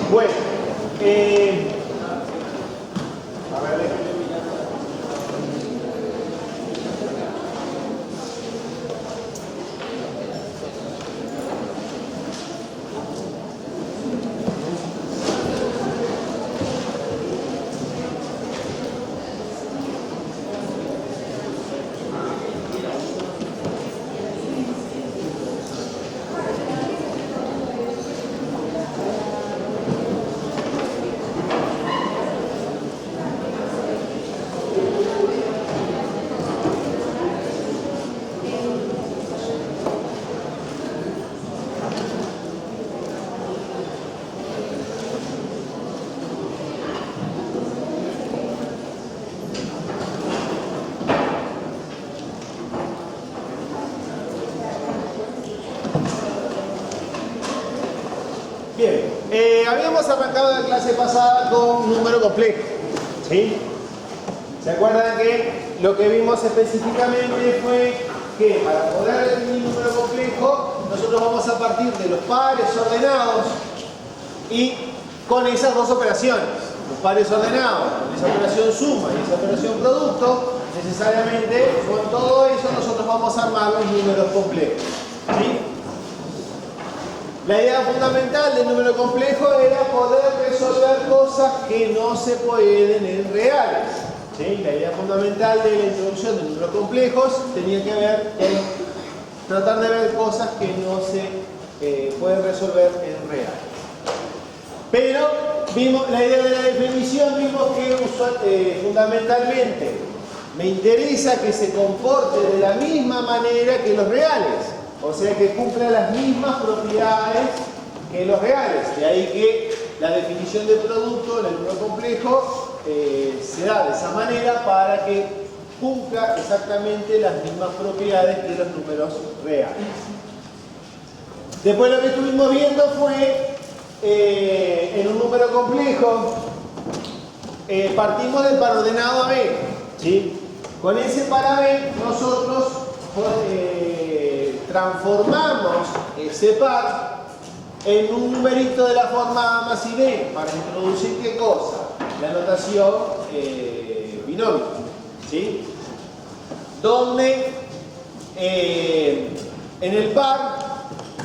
Bueno, a ver, bien, habíamos arrancado la clase pasada con un número complejo, ¿sí? ¿Se acuerdan que lo que vimos específicamente fue que para poder definir un número complejo nosotros vamos a partir de los pares ordenados y con esas dos operaciones, los pares ordenados, con esa operación suma y esa operación producto, necesariamente con todo eso nosotros vamos a armar los números complejos, ¿sí? La idea fundamental del número complejo era poder resolver cosas que no se pueden en reales, ¿sí? La idea fundamental de la introducción de números complejos tenía que ver en tratar de ver cosas que no se pueden resolver en reales. Pero vimos la idea de la definición, vimos que fundamentalmente me interesa que se comporte de la misma manera que los reales. O sea que cumpla las mismas propiedades que los reales. De ahí que la definición de producto, el número complejo, se da de esa manera para que cumpla exactamente las mismas propiedades que los números reales. Después lo que estuvimos viendo fue, en un número complejo, partimos del par ordenado a B, ¿sí? Con ese par a B nosotros transformamos ese par en un numerito de la forma A más IB para introducir ¿qué cosa? La notación binómica, ¿sí? Donde en el par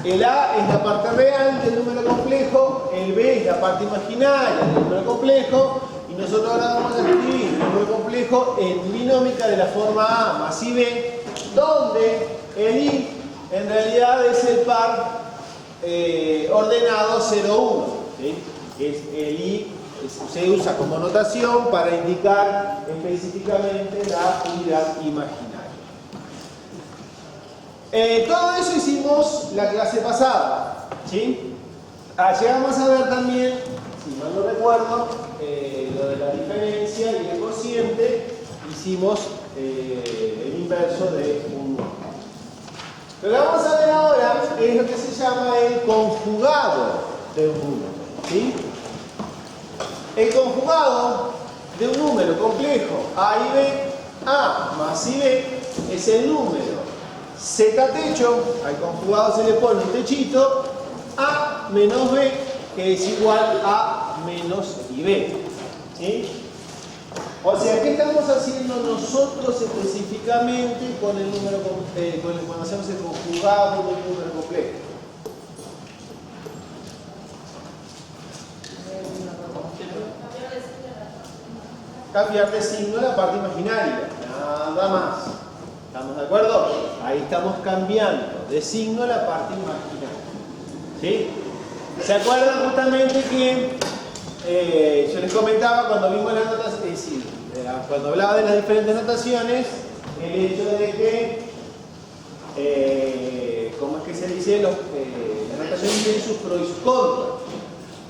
el A es la parte real del número complejo, el B es la parte imaginaria del número complejo y nosotros ahora vamos a escribir el número complejo en binómica de la forma A más IB, donde el I en realidad es el par ordenado 0,1, ¿sí? El I se usa como notación para indicar específicamente la unidad imaginaria. Todo eso hicimos la clase pasada, ¿sí? Llegamos a ver también, si mal no recuerdo, lo de la diferencia y el cociente, hicimos el inverso de un número. Lo que vamos a ver ahora es lo que se llama el conjugado de un número, ¿sí? El conjugado de un número complejo A y B, A más IB, es el número Z techo, al conjugado se le pone un techito, A menos B, que es igual a menos IB, ¿sí? O sea, ¿qué estamos haciendo nosotros específicamente con el número cuando hacemos el conjugado de un número complejo? Cambiar de signo a la parte imaginaria, nada más. ¿Estamos de acuerdo? Ahí estamos cambiando de signo a la parte imaginaria, ¿sí? ¿Se acuerdan justamente que yo les comentaba cuando vimos las notas, es decir, cuando hablaba de las diferentes notaciones, el hecho de que, ¿cómo es que se dice? Las notaciones tienen sus pros y sus contras.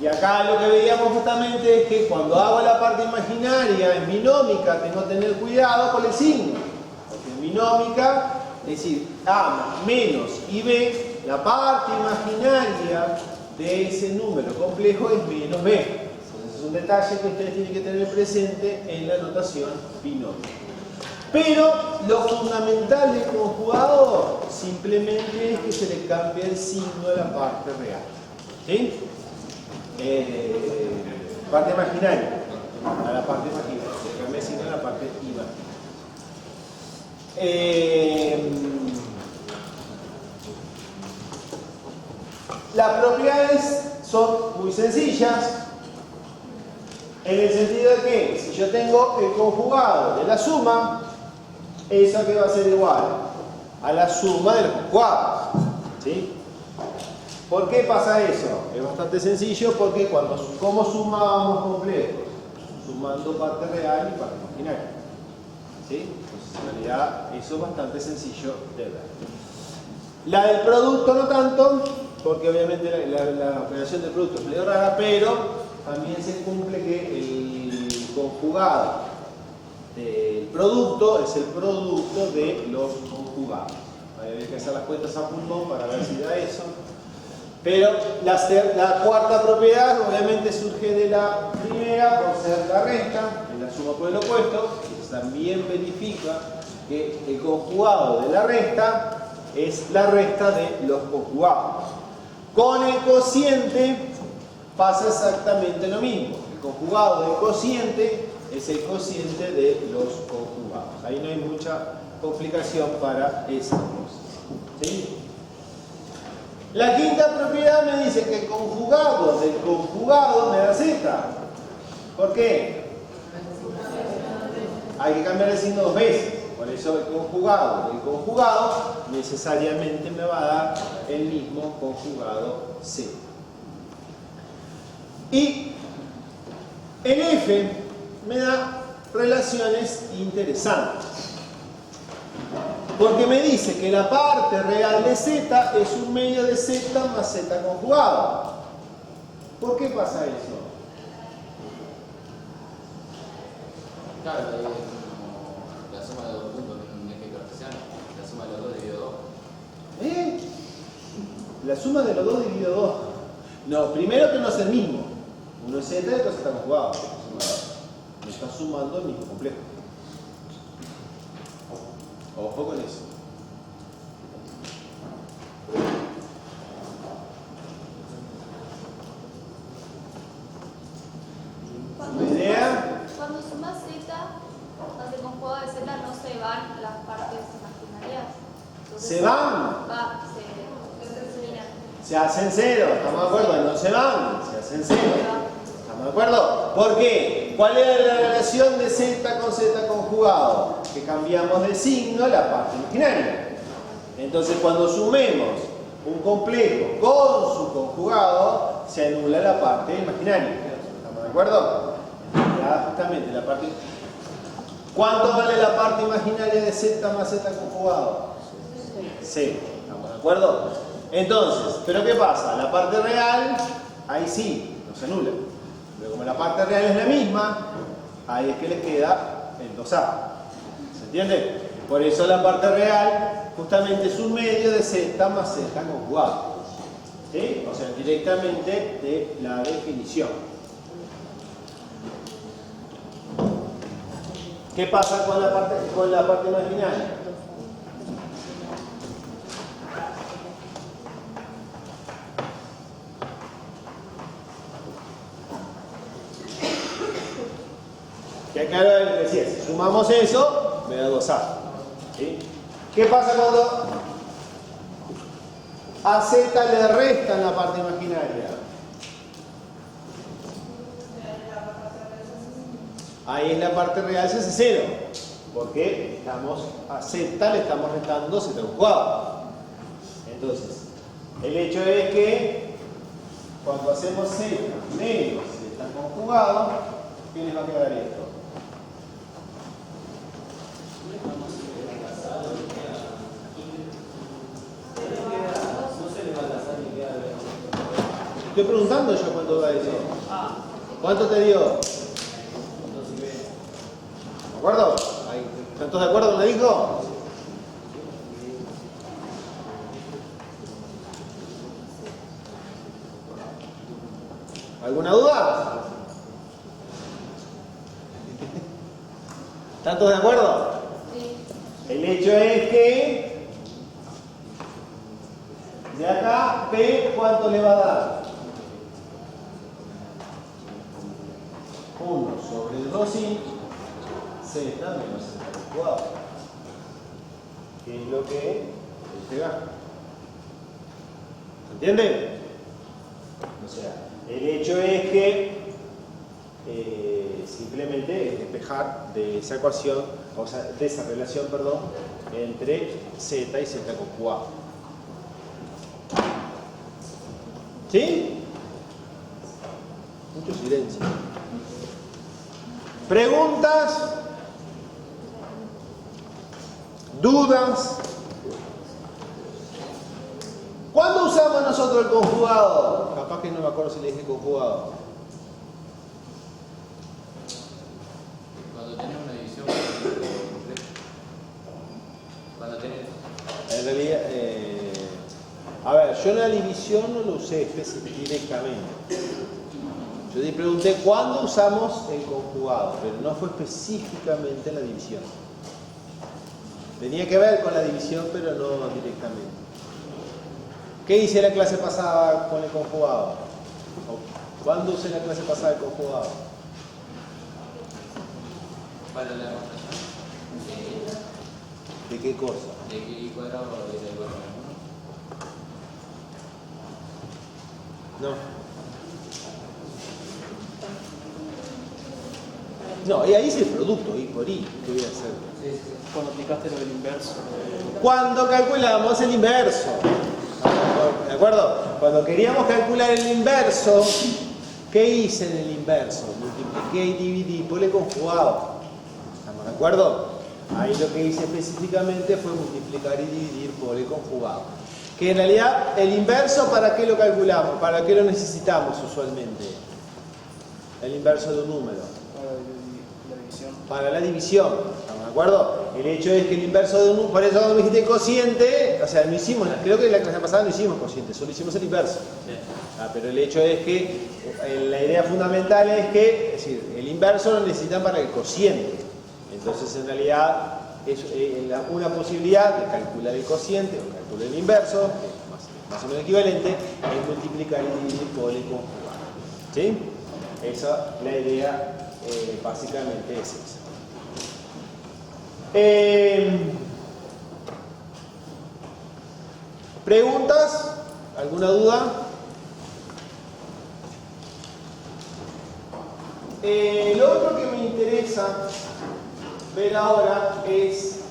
Y acá lo que veíamos justamente es que cuando hago la parte imaginaria en binómica tengo que tener cuidado con el signo. Porque en binómica, es decir, A menos IB, la parte imaginaria de ese número complejo es menos B. Entonces es un detalle que ustedes tienen que tener presente en la notación binómica. Pero lo fundamental del conjugado simplemente es que se le cambie el signo a la parte real, ¿sí? parte imaginaria. A la parte imaginaria. Se cambia signo a la parte imaginaria. Las propiedades son muy sencillas, en el sentido de que si yo tengo el conjugado de la suma, eso que va a ser igual a la suma de los conjugados, ¿sí? ¿Por qué pasa eso? Es bastante sencillo porque ¿cómo sumábamos complejos? Sumando parte real y parte imaginaria, ¿sí? Entonces en realidad eso es bastante sencillo de ver. La del producto no tanto, porque obviamente la operación del producto es medio rara, pero también se cumple que el conjugado del producto es el producto de los conjugados. Hay que hacer las cuentas a pulmón para ver si da eso. Pero la cuarta propiedad obviamente surge de la primera por ser la resta, en la suma por el opuesto, que también verifica que el conjugado de la resta es la resta de los conjugados. Con el cociente pasa exactamente lo mismo. El conjugado del cociente es el cociente de los conjugados. Ahí no hay mucha complicación para esa cosa, ¿sí? La quinta propiedad me dice que el conjugado del conjugado me da z. ¿Por qué? Hay que cambiar el signo dos veces. Por eso el conjugado del conjugado necesariamente me va a dar el mismo conjugado z. Y el f me da relaciones interesantes. Porque me dice que la parte real de z es un medio de z más z conjugado. ¿Por qué pasa eso? Claro, la suma de dos puntos en un eje cartesiano, la suma de los dos dividido 2. La suma de los dos dividido 2. No, primero que no es el mismo. Uno es z y otro es z conjugado. Me está sumando el mismo complejo. Ojo con eso. ¿Una idea? Cuando sumas z, donde con juego de z no se van las partes imaginarias. Entonces, ¿Se van? se eliminan. Se hacen cero, ¿estamos de acuerdo? No se van, se hacen cero. ¿Estamos de acuerdo? ¿Por qué? ¿Cuál era la relación de z con z conjugado? Que cambiamos de signo la parte imaginaria. Entonces cuando sumemos un complejo con su conjugado, se anula la parte imaginaria. ¿Estamos de acuerdo? Ya justamente la parte... ¿Cuánto vale la parte imaginaria de z más z conjugado? 0. ¿Estamos de acuerdo? Entonces, ¿pero qué pasa? La parte real, ahí sí, no se anula. Pero como la parte real es la misma, ahí es que les queda el 2a. ¿Se entiende? Por eso la parte real justamente es un medio de z más z conjugado. ¿Sí? O sea, directamente de la definición. ¿Qué pasa con la parte imaginaria? Que acá lo que decía, si sumamos eso, me da 2a. ¿Sí? ¿Qué pasa cuando a z le restan la parte imaginaria? Ahí es la parte real, se hace 0. Porque a z le estamos restando z conjugado. Entonces, el hecho es que cuando hacemos z menos z conjugado, ¿qué les va a quedar esto? Estoy preguntando yo cuánto da eso. ¿Cuánto te dio? ¿De acuerdo? ¿Están todos de acuerdo con lo que dijo? ¿Alguna duda? ¿Están todos de acuerdo? Sí. El hecho es que de acá P, ¿cuánto le va a dar? sin z menos z cuadrado. Que es lo que llega. ¿Se entiende? O sea, el hecho es que simplemente es despejar de esa ecuación, o sea, de esa relación, perdón, entre z y z con cuadrado. ¿Sí? Mucho silencio. ¿Preguntas? ¿Dudas? ¿Cuándo usamos nosotros el conjugado? Capaz que no me acuerdo si le dije conjugado. Cuando tenés una división compleja. Cuando tenés. En realidad, a ver, yo en la división no lo usé directamente. Yo te pregunté cuándo usamos el conjugado, pero no fue específicamente en la división. Tenía que ver con la división, pero no directamente. ¿Qué hice la clase pasada con el conjugado? ¿Cuándo usé la clase pasada el conjugado? Para la demostración. ¿De qué cosa? De que y cuadrado es igual a 1. No, y ahí es el producto, I por I. ¿Qué voy a hacer? Cuando aplicaste lo del inverso. Cuando calculamos el inverso. ¿De acuerdo? Cuando queríamos calcular el inverso, ¿qué hice en el inverso? Multipliqué y dividí por el conjugado. ¿Estamos de acuerdo? Ahí lo que hice específicamente fue multiplicar y dividir por el conjugado. Que en realidad, el inverso, ¿para qué lo calculamos? ¿Para qué lo necesitamos usualmente? El inverso de un número. La división. Para la división, ¿estamos de acuerdo? El hecho es que el inverso de un número, por eso cuando me dijiste cociente, o sea, no hicimos, creo que en la clase pasada no hicimos cociente, solo hicimos el inverso. Pero el hecho es que la idea fundamental es que, es decir, el inverso lo necesitan para el cociente. Entonces, en realidad, es una posibilidad de calcular el cociente o calcular el inverso, que es más o menos equivalente, es multiplicar y dividir por el conjugado. ¿Sí? Esa, la idea básicamente es esa. ¿Preguntas? ¿Alguna duda? Lo otro que me interesa ver ahora es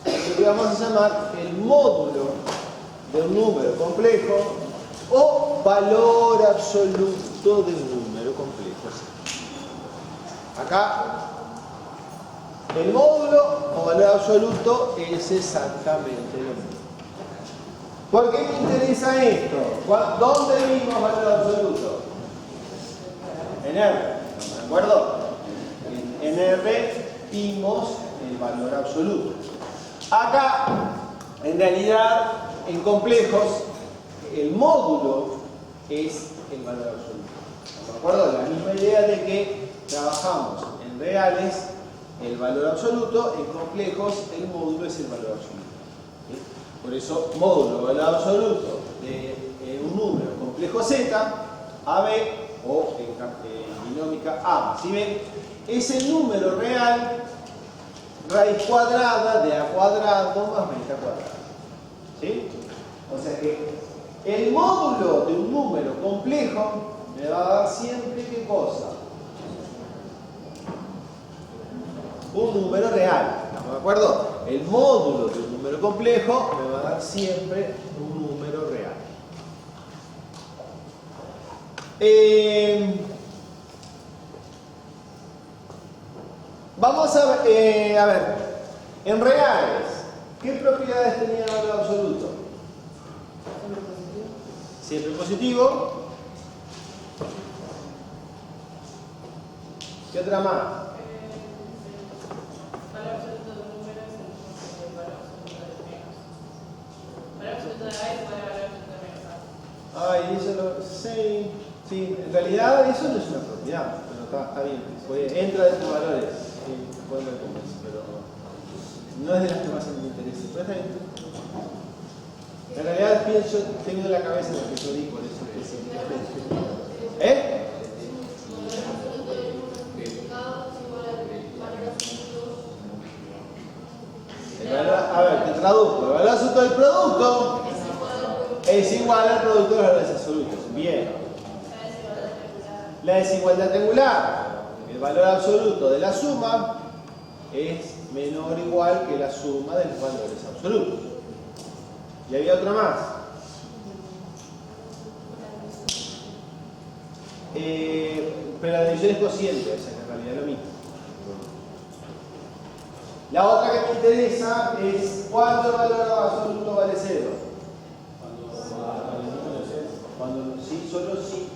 lo que vamos a llamar el módulo de un número complejo o valor absoluto de un número complejo. Acá el módulo o valor absoluto es exactamente lo mismo. ¿Por qué me interesa esto? ¿Dónde vimos valor absoluto? En R, ¿de acuerdo? En R vimos el valor absoluto. Acá, en realidad, en complejos, el módulo es el valor absoluto. ¿De acuerdo? La misma idea de que trabajamos en reales el valor absoluto, en complejos el módulo es el valor absoluto. ¿Sí? Por eso, módulo, valor absoluto de un número complejo Z, AB o en binómica A. ¿Sí ven? Es el número real raíz cuadrada de A cuadrado más beta cuadrada. ¿Sí? O sea que el módulo de un número complejo me va a dar siempre ¿qué cosa? Un número real. ¿Estamos de acuerdo? El módulo de un número complejo me va a dar siempre un número real. Vamos a ver, en reales, ¿qué propiedades tenía el valor absoluto? Siempre positivo. ¿Qué otra más? Valor absoluto de un número es el valor absoluto de menos. Valor absoluto de A es igual a valor absoluto de menos A. Ay, eso lo... Sí, en realidad eso no es una propiedad, pero está bien. Entra dentro de valores, sí, pueden ver cómo es, pero no es de las que más me interesa. Pero está bien. En realidad pienso, tengo en la cabeza lo que yo di, por eso que sí. ¿Eh? Valor absoluto de un número multiplicado es igual a A ver, te traduzco. El valor absoluto del producto es igual al producto de los valores absolutos. Bien. La desigualdad triangular. El valor absoluto de la suma es menor o igual que la suma de los valores absolutos. Y había otra más. Pero la división es cociente, o sea que en realidad es lo mismo. La otra que me interesa es cuándo el valor absoluto vale 0. Cuando sí, solo sí.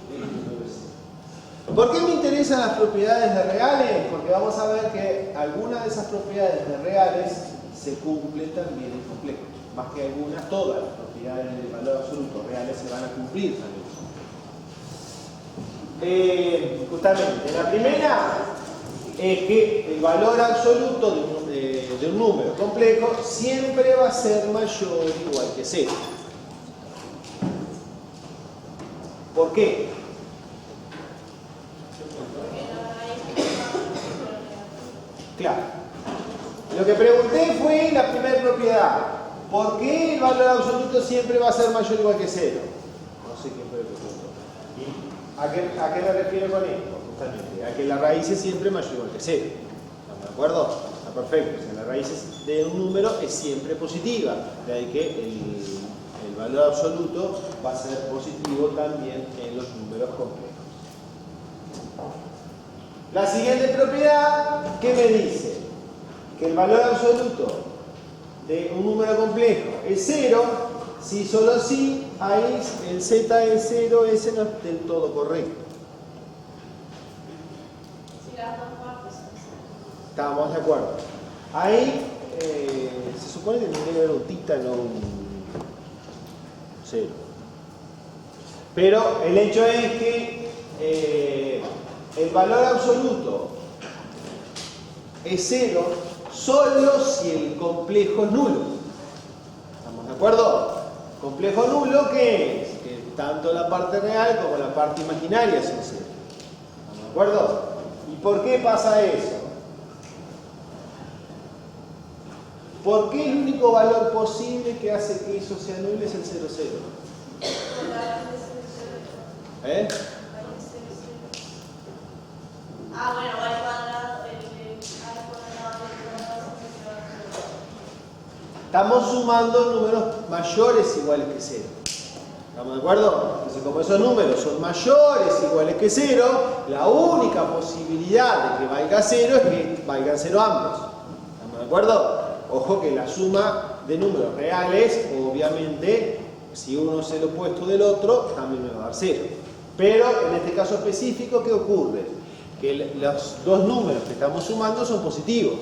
¿Por qué me interesan las propiedades de reales? Porque vamos a ver que algunas de esas propiedades de reales se cumplen también en complejos. Más que algunas, todas las propiedades del valor absoluto reales se van a cumplir también. Justamente, la primera es que el valor absoluto de un número complejo siempre va a ser mayor o igual que 0. ¿Por qué? Claro. Lo que pregunté fue la primera propiedad. ¿Por qué el valor absoluto siempre va a ser mayor o igual que 0? No sé quién fue el que preguntó. ¿A qué me refiero con esto? Justamente, a que la raíz es siempre mayor o igual que 0. ¿Estamos de acuerdo? Está perfecto. O sea, la raíz de un número es siempre positiva. De ahí que el valor absoluto va a ser positivo también en los números complejos. La siguiente propiedad, ¿qué me dice? Que el valor absoluto de un número complejo es 0, si solo si ahí el z de 0 ese no es del todo correcto. Si las dos partes son 0. Estamos de acuerdo. Ahí se supone que tendría que haber un tita, no un 0. Pero el hecho es que el valor absoluto es 0 solo si el complejo es nulo. ¿Estamos de acuerdo? Complejo nulo, ¿qué es? Que tanto la parte real como la parte imaginaria son 0. ¿Estamos de acuerdo? ¿Y por qué pasa eso? ¿Por qué el único valor posible que hace que eso sea nulo es el 0, 0? ¿Eh? Ah, bueno, va al cuadrado, al cuadrado. Estamos sumando números mayores iguales que 0. ¿Estamos de acuerdo? Entonces, como esos números son mayores iguales que 0, la única posibilidad de que valga 0 es que valgan 0 ambos. ¿Estamos de acuerdo? Ojo que la suma de números reales, obviamente, si uno es el opuesto del otro, también me va a dar 0. Pero en este caso específico, ¿qué ocurre? Que los dos números que estamos sumando son positivos.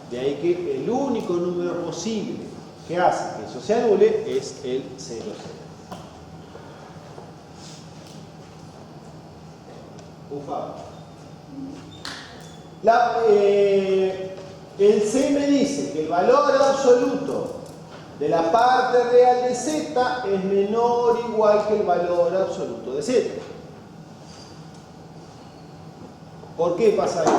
De ahí que el único número posible que hace que eso se anule es el 0, 0. Ufa. El C me dice que el valor absoluto de la parte real de Z es menor o igual que el valor absoluto de Z. ¿Por qué pasa eso?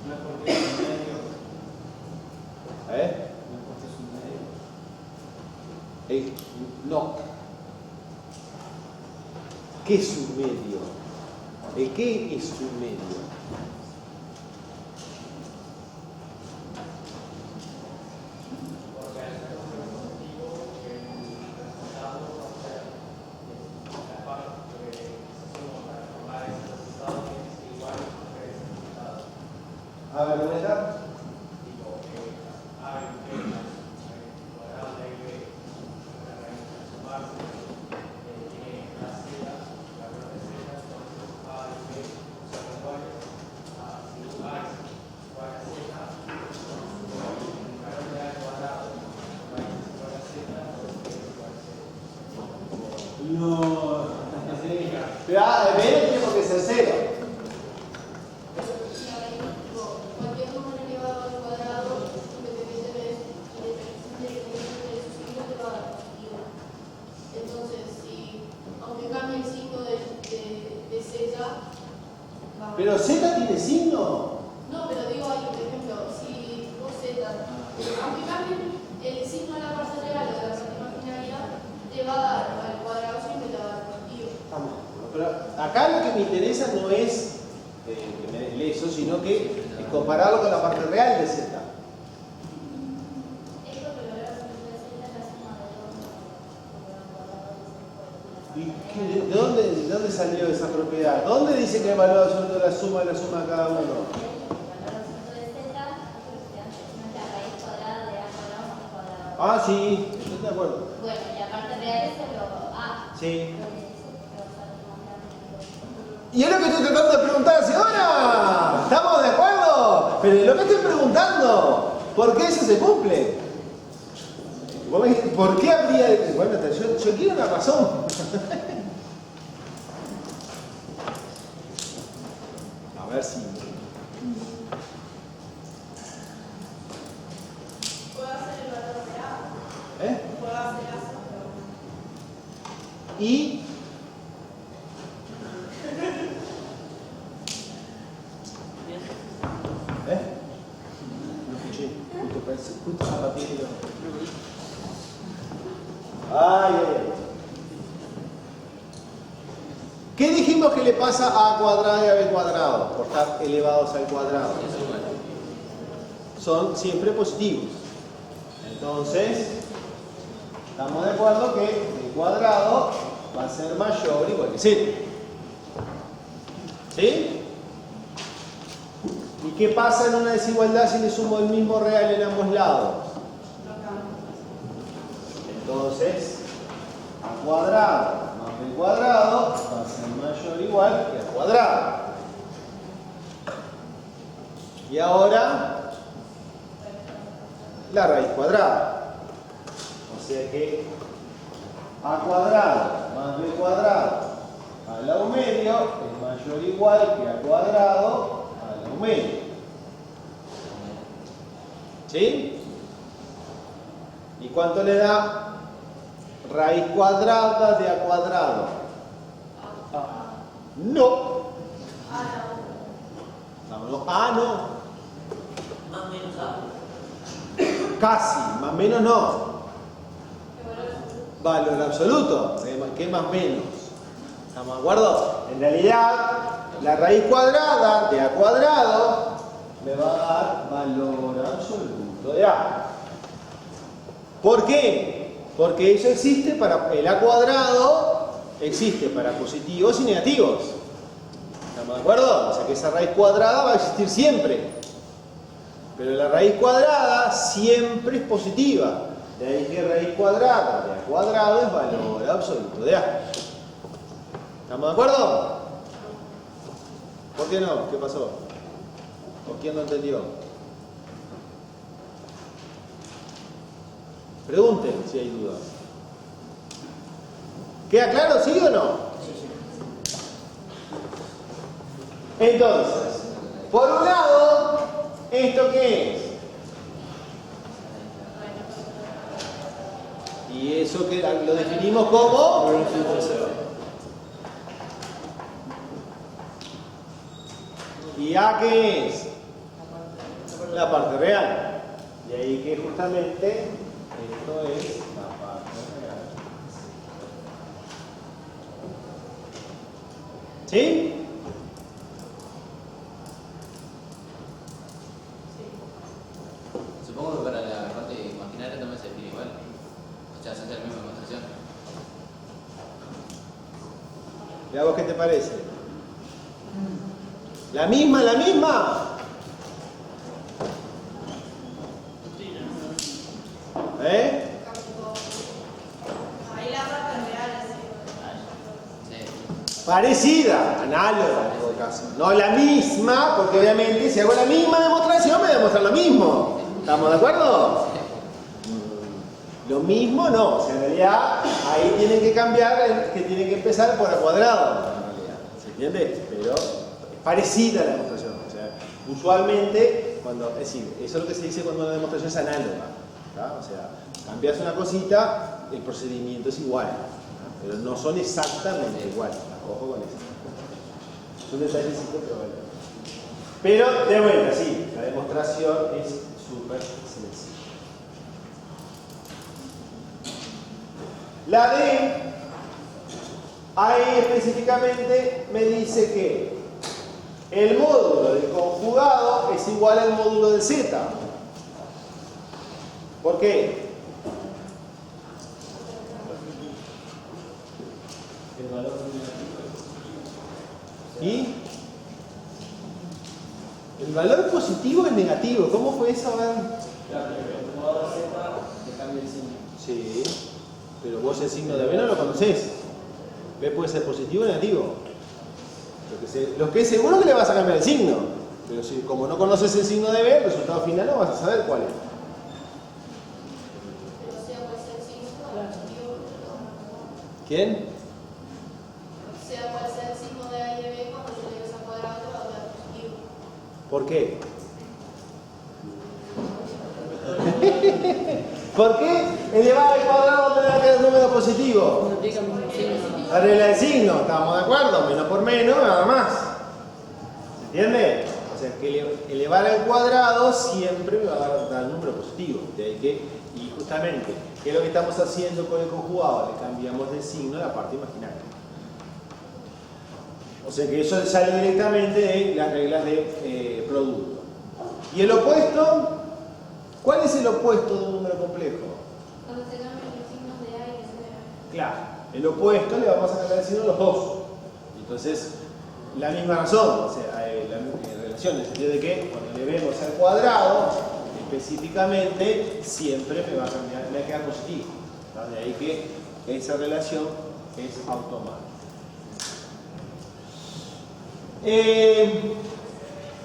No es porque es un medio. ¿Eh? No es porque es un medio. No. ¿Qué es un medio? ¿Qué es un medio? A ver, ¿dónde está? No. Pero B tiene que ser 0. Cualquier número elevado Pero Z tiene signo. No, pero digo ahí, por ejemplo, si vos Z, aunque cambien el signo de la parte real o de la parte imaginaria, te va a dar al cuadrado siempre te va a dar positivo. Pero acá lo que me interesa no es que me des eso, sino que compararlo con la parte real de Z. ¿Y de dónde salió esa propiedad? ¿Dónde dice que el valor absoluto de la suma de cada uno? Ah, sí, estoy de acuerdo. Bueno, y aparte real es solo A. Sí. Y es lo que estoy tratando de preguntar, señora. ¿Estamos de acuerdo? Pero lo que estoy preguntando, ¿por qué eso se cumple? ¿Por qué habría de... Bueno, yo quiero una razón. A ver si... Puede hacer el valor de A. ¿Eh? Puede hacer A. Y... ¿Eh? No escuché. Justo zapatito. Ay, ay, ay. ¿Qué dijimos que le pasa a A cuadrado y a B cuadrado por estar elevados al cuadrado? Son siempre positivos. Entonces, estamos de acuerdo que B cuadrado va a ser mayor o igual que 0. ¿Sí? ¿Y qué pasa en una desigualdad si le sumo el mismo real en ambos lados? Entonces, A cuadrado más B cuadrado va a ser mayor o igual que A cuadrado. Y ahora, la raíz cuadrada. O sea que A cuadrado más B cuadrado al lado medio es mayor o igual que A cuadrado al lado medio. ¿Sí? ¿Y cuánto le da raíz cuadrada de A cuadrado? No. No, A no. Más o menos A. Casi, más o menos no. Valor absoluto. ¿Qué más o menos? ¿Estamos de acuerdo? En realidad, la raíz cuadrada de A cuadrado me va a dar valor absoluto de A. ¿Por qué? Porque eso existe para el A cuadrado, existe para positivos y negativos. ¿Estamos de acuerdo? O sea que esa raíz cuadrada va a existir siempre. Pero la raíz cuadrada siempre es positiva. De ahí que raíz cuadrada de A cuadrado es valor absoluto de A. ¿Estamos de acuerdo? ¿Por qué no? ¿Qué pasó? ¿O quién no entendió? Pregunten si hay dudas. ¿Queda claro, sí o no? Entonces, por un lado, ¿esto qué es? Y eso que lo definimos como... ¿Y A qué es? La parte real. Y ahí que justamente esto es la parte real. ¿Sí? Supongo que para la parte imaginaria también se define igual. O sea, se hace la misma demostración. ¿Y a vos qué te parece? ¿La misma, la misma? ¿Eh? Ahí la parte real es Sí. Parecida, análoga en todo caso. No la misma, porque obviamente si hago la misma demostración me voy a demostrar lo mismo. ¿Estamos de acuerdo? Lo mismo no, o sea, en realidad ahí tienen que cambiar, que tienen que empezar por A cuadrado, en realidad. ¿Se entiende? Pero es parecida a la demostración. O sea, usualmente, es decir, eso es lo que se dice cuando una demostración es análoga. ¿Tá? O sea, cambias una cosita, el procedimiento es igual. ¿Tá? Pero no son exactamente iguales. Ojo con eso. Es un detallecito, pero bueno. Pero, de vuelta, sí, la demostración es súper sencilla. La D, ahí específicamente me dice que el módulo del conjugado es igual al módulo de Z. ¿Por qué? El valor negativo. ¿Y? El valor positivo es negativo. ¿Cómo fue eso? A ver. Claro, el jugador Z le cambia el signo. Sí, pero vos el signo de B no lo conocés. B puede ser positivo o negativo. Lo que es seguro que le vas a cambiar el signo. Pero si como no conoces el signo de B, el resultado final no vas a saber cuál es. Pero sea cual sea el signo, positivo, ¿Quién? sea cual sea el signo de A y de B, cuando se le ves al cuadrado te va a dar positivo. ¿Por qué? ¿Por qué elevar al cuadrado tendrá que dar un número positivo? Multiplica el mismo signo. La regla del signo, ¿estamos de acuerdo? Menos por menos, nada más. ¿Se entiende? O sea, que elevar al cuadrado siempre me va a dar un número positivo. De ahí que, y justamente, ¿qué es lo que estamos haciendo con el conjugado? Le cambiamos de signo a la parte imaginaria. O sea que eso sale directamente de las reglas de producto. ¿Y el opuesto? ¿Cuál es el opuesto de un número complejo? Cuando se cambian los signos de A y de B. Claro. El opuesto le vamos a cambiar el signo a los dos. Entonces, la misma razón, o sea, la relación en el sentido de que cuando le vemos al cuadrado, específicamente, siempre me va a cambiar, me va a quedar positivo. ¿No? De ahí que esa relación es automática. El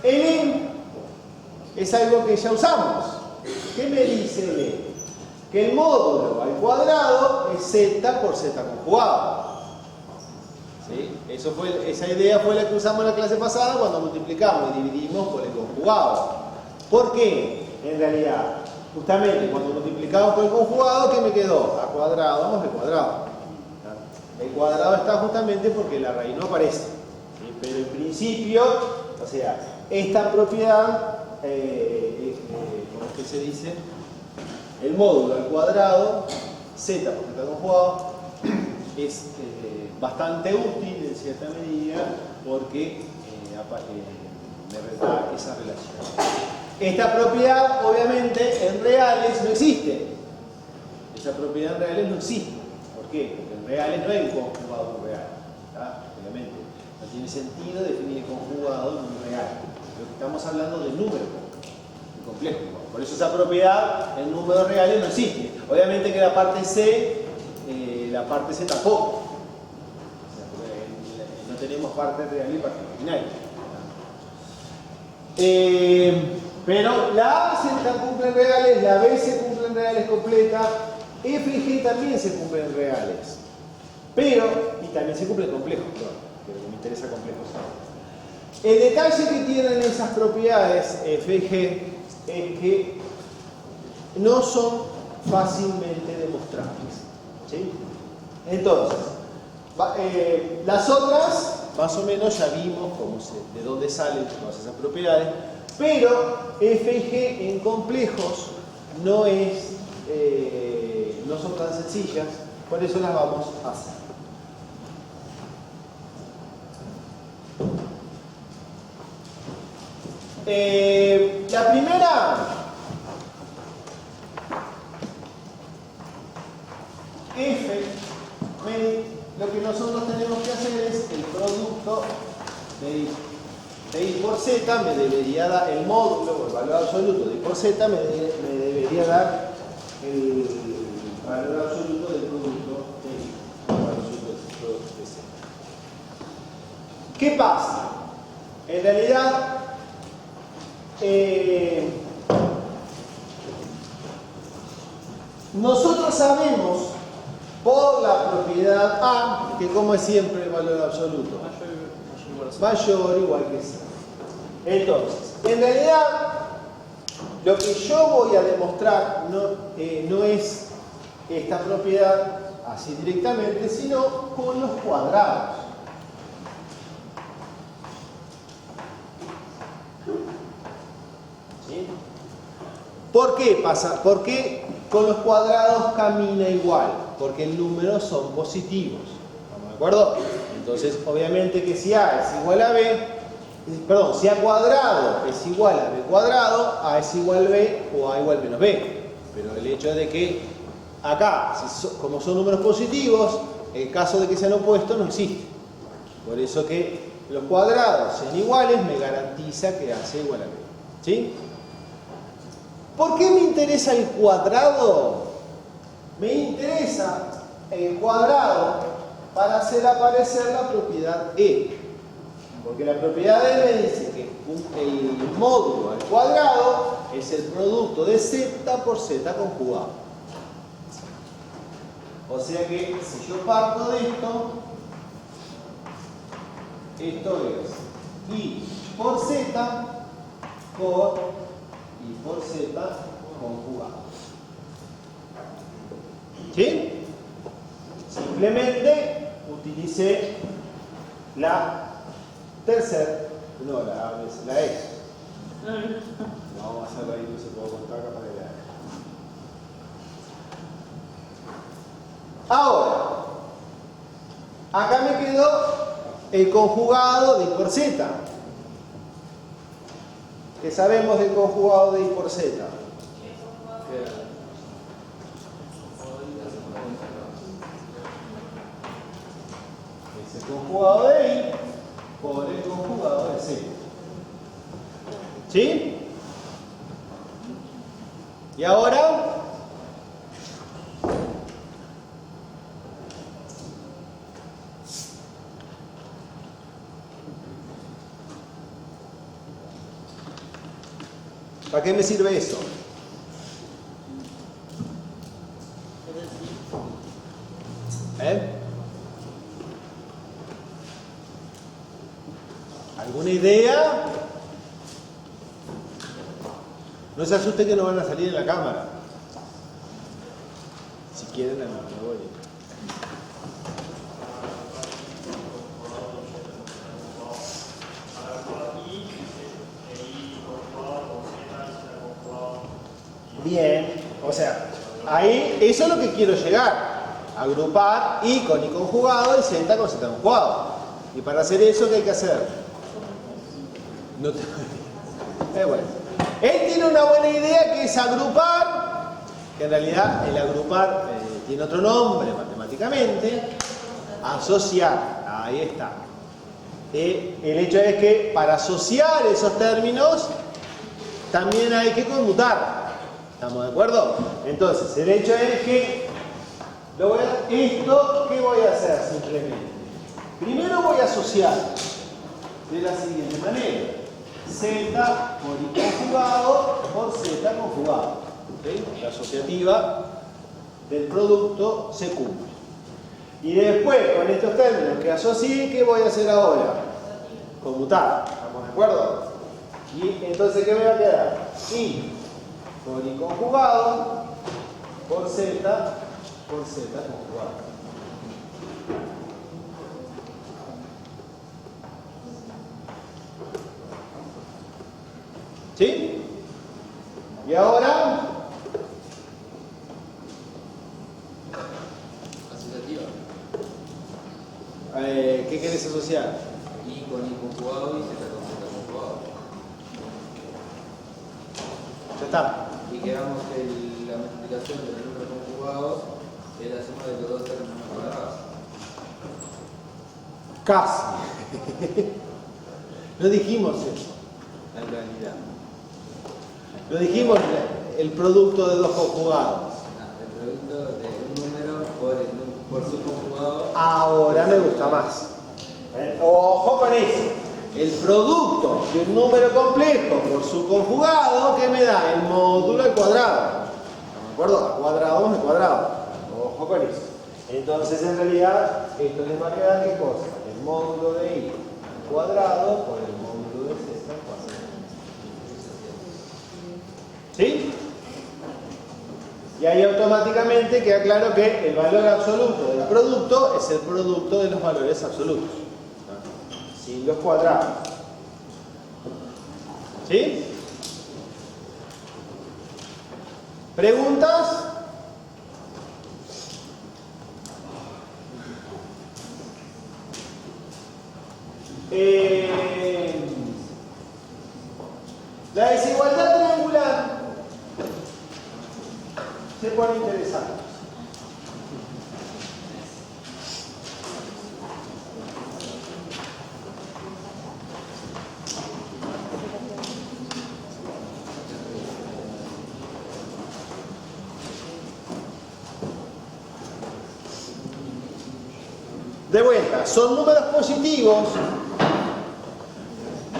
E es algo que ya usamos. ¿Qué me dice el E? Que el módulo al cuadrado es z por z conjugado. ¿Sí? Esa idea fue la que usamos en la clase pasada cuando multiplicamos y dividimos por el conjugado. ¿Por qué? En realidad, justamente cuando multiplicamos por el conjugado, ¿qué me quedó? A cuadrado más b cuadrado. El cuadrado está justamente porque la raíz no aparece. ¿Sí? Pero en principio, o sea, esta propiedad, ¿cómo es que se dice? El módulo al cuadrado, z por z conjugado, es bastante útil en cierta medida porque me da esa relación. Esta propiedad, obviamente, en reales no existe. Esa propiedad en reales no existe. ¿Por qué? Porque en reales no hay un conjugado real. ¿Tá? Obviamente, no tiene sentido definir el conjugado en un real. Lo que estamos hablando del número complejo. Por eso esa propiedad en números reales no existe. Obviamente que la parte C tampoco. O sea, no tenemos parte real y parte imaginaria. Pero la A se cumple en reales, la B se cumple en reales completa, F y G también se cumplen en reales. Pero, y también se cumple complejo, pero me interesa complejo. El detalle que tienen esas propiedades F y G es que no son fácilmente demostrables. ¿Sí? Entonces, las otras, más o menos ya vimos de dónde salen todas esas propiedades, pero F y G en complejos no son tan sencillas, por eso las vamos a hacer. La primera F, lo que nosotros tenemos que hacer es el producto de I por Z me debería dar el módulo o el valor absoluto de I por Z me debería dar el valor absoluto del producto de I, el valor absoluto del producto de Z. ¿Qué pasa? En realidad nosotros sabemos por la propiedad A que, como es siempre, el valor absoluto mayor o igual que Z. Entonces, en realidad lo que yo voy a demostrar no es esta propiedad así directamente, sino con los cuadrados. ¿Por qué pasa? ¿Por qué con los cuadrados camina igual? Porque los números son positivos. ¿Estamos de acuerdo? Entonces, obviamente que si A es igual a B, perdón, si A cuadrado es igual a B cuadrado, A es igual a B o A igual menos B. Pero el hecho de que acá, como son números positivos, el caso de que sean opuestos no existe. Por eso que los cuadrados sean iguales me garantiza que A sea igual a B. ¿Sí? ¿Por qué me interesa el cuadrado? Me interesa el cuadrado para hacer aparecer la propiedad E. Porque la propiedad E me dice que el módulo al cuadrado es el producto de z por z conjugado. O sea que si yo parto de esto es I por z por I por z conjugado. ¿Sí? Simplemente utilicé la tercera, no, la E. Vamos a hacerlo ahí, no se puede contar acá para allá. Ahora, acá me quedó el conjugado de I por z. ¿Qué sabemos del conjugado de I por z? Es el conjugado de I por el conjugado de z. ¿Sí? Y ahora ¿para qué me sirve eso? ¿Alguna idea? No se asuste que no van a salir en la cámara. Si quieren, me voy. Bien, o sea, ahí eso es lo que quiero llegar. Agrupar I con I conjugado y Z con Z conjugado. Y para hacer eso, ¿qué hay que hacer? No te... bueno. Él tiene una buena idea que es agrupar, que en realidad el agrupar tiene otro nombre matemáticamente, asociar, ahí está. El hecho es que para asociar esos términos también hay que conmutar. ¿Estamos de acuerdo? Entonces, el hecho es que esto, ¿qué voy a hacer simplemente? Primero voy a asociar de la siguiente manera. Z por I conjugado por Z conjugado. ¿Okay? La asociativa del producto se cumple. Y después, con estos términos que asocié, ¿qué voy a hacer ahora? Conmutar. ¿Estamos de acuerdo? Y entonces, ¿qué me va a quedar? I por I conjugado por Z conjugado. ¿Sí? Y ahora Asociativa. ¿qué querés asociar? I con I conjugado y Z con Z conjugado. Ya está. Y quedamos que la multiplicación de los números conjugados es la suma de los dos términos cuadrados. Casi. No dijimos eso, en realidad. Lo dijimos, el producto de dos conjugados. El producto de un número por su conjugado. Ahora me gusta más. Ojo con eso. El producto de un número complejo por su conjugado, ¿qué me da? El módulo al cuadrado. ¿De acuerdo? A cuadrado más al cuadrado. Ojo con eso. Entonces, en realidad, esto les va a quedar ¿qué cosa? El módulo de I al cuadrado por el módulo de Z al cuadrado. ¿Sí? Y ahí automáticamente queda claro que el valor absoluto del producto es el producto de los valores absolutos. Sin los cuadrados. ¿Sí? ¿Preguntas? La desigualdad triangular se pone interesante. De vuelta, son números positivos.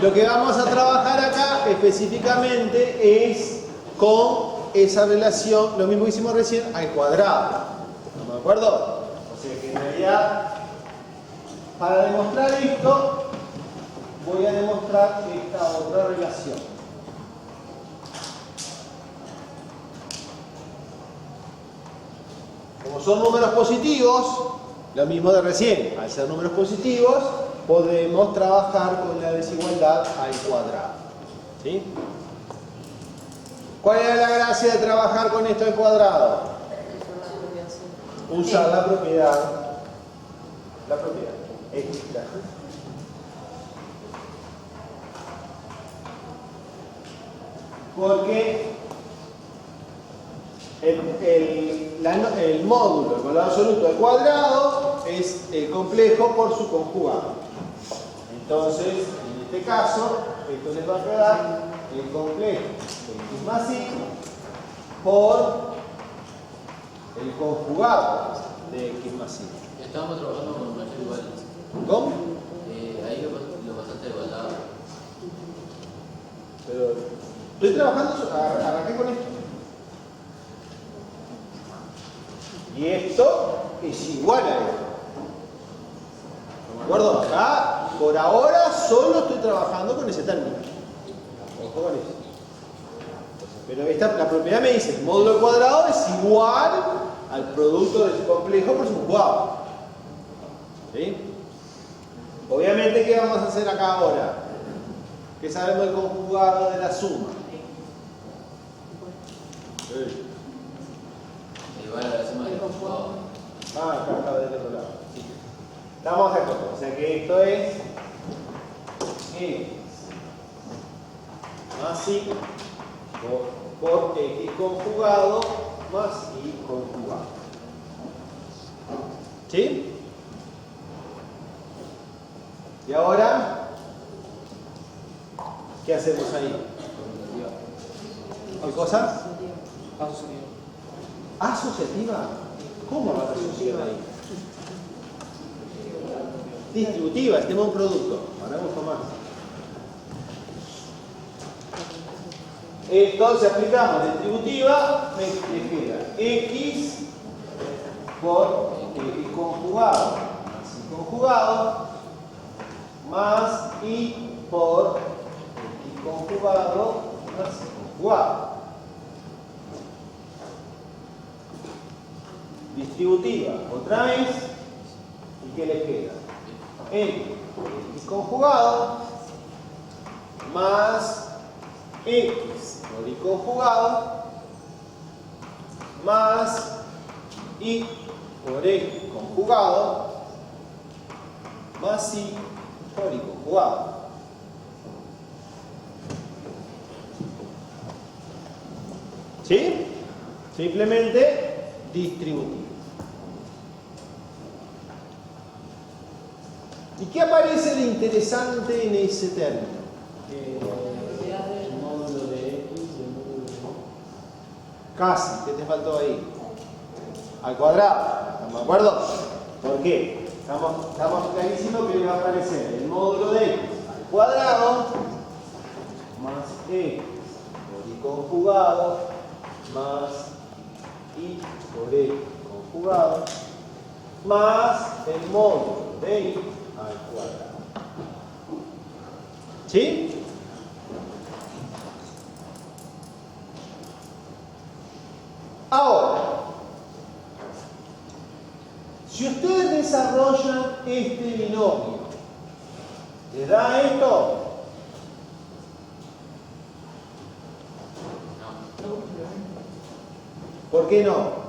Lo que vamos a trabajar acá específicamente es con esa relación, lo mismo que hicimos recién, al cuadrado. ¿Estamos de acuerdo? O sea que en realidad, para demostrar esto, voy a demostrar esta otra relación. Como son números positivos, lo mismo de recién, al ser números positivos, podemos trabajar con la desigualdad al cuadrado. ¿Sí? ¿Cuál era la gracia de trabajar con esto al cuadrado? Usar la propiedad. La propiedad. Esta. Porque el módulo, el valor absoluto del cuadrado, es el complejo por su conjugado. Entonces, en este caso, esto les va a quedar el complejo de x más y por el conjugado de x más y. Estábamos trabajando con mayor igual. ¿Cómo? Ahí lo pasaste de igualdad. Pero estoy trabajando, arranqué con esto. Y esto es igual a esto. ¿De acuerdo? Acá, por ahora, solo estoy trabajando con ese término. Ojo con eso. Pero la propiedad me dice, el módulo cuadrado es igual al producto de su complejo por su conjugado. ¿Sí? Obviamente, ¿qué vamos a hacer acá ahora? ¿Qué sabemos del conjugado de la suma? Sí. Igual a la suma del conjugado. Acá del otro lado. Sí. Estamos de acuerdo. O sea que esto es x más y por x conjugado más y conjugado. ¿Sí? Y ahora, ¿qué hacemos ahí? ¿Qué cosa? ¿Asociativa? ¿Cómo va a asociar ahí? Distributiva, el tema de un producto. Ahora busco más. Entonces aplicamos distributiva, me queda x por x conjugado más y conjugado más y por x conjugado más y conjugado. Distributiva, otra vez, ¿y qué le queda? X por x conjugado más x por y conjugado más y por x conjugado más y por y conjugado. ¿Sí? Simplemente distributivo. ¿Y qué aparece de interesante en ese término? El módulo de x y el módulo de y. Casi, ¿qué te faltó ahí? Al cuadrado, ¿estamos de acuerdo? ¿Por qué? Estamos clarísimos que va a aparecer el módulo de x al cuadrado más x por y conjugado más y por x conjugado más el módulo de y al cuadrado. ¿Sí? Ahora, si ustedes desarrollan este binomio, ¿les da esto? ¿Por qué no?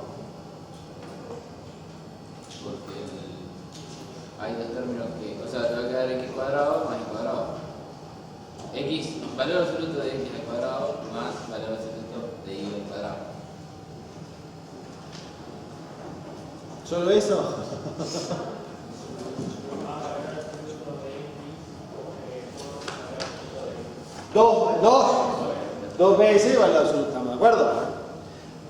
Porque hay dos términos que, o sea, te va a quedar x cuadrado más y cuadrado. X, valor absoluto de x al cuadrado más valor absoluto de y al cuadrado. ¿Solo eso? Dos veces valor absoluto, ¿estamos de acuerdo?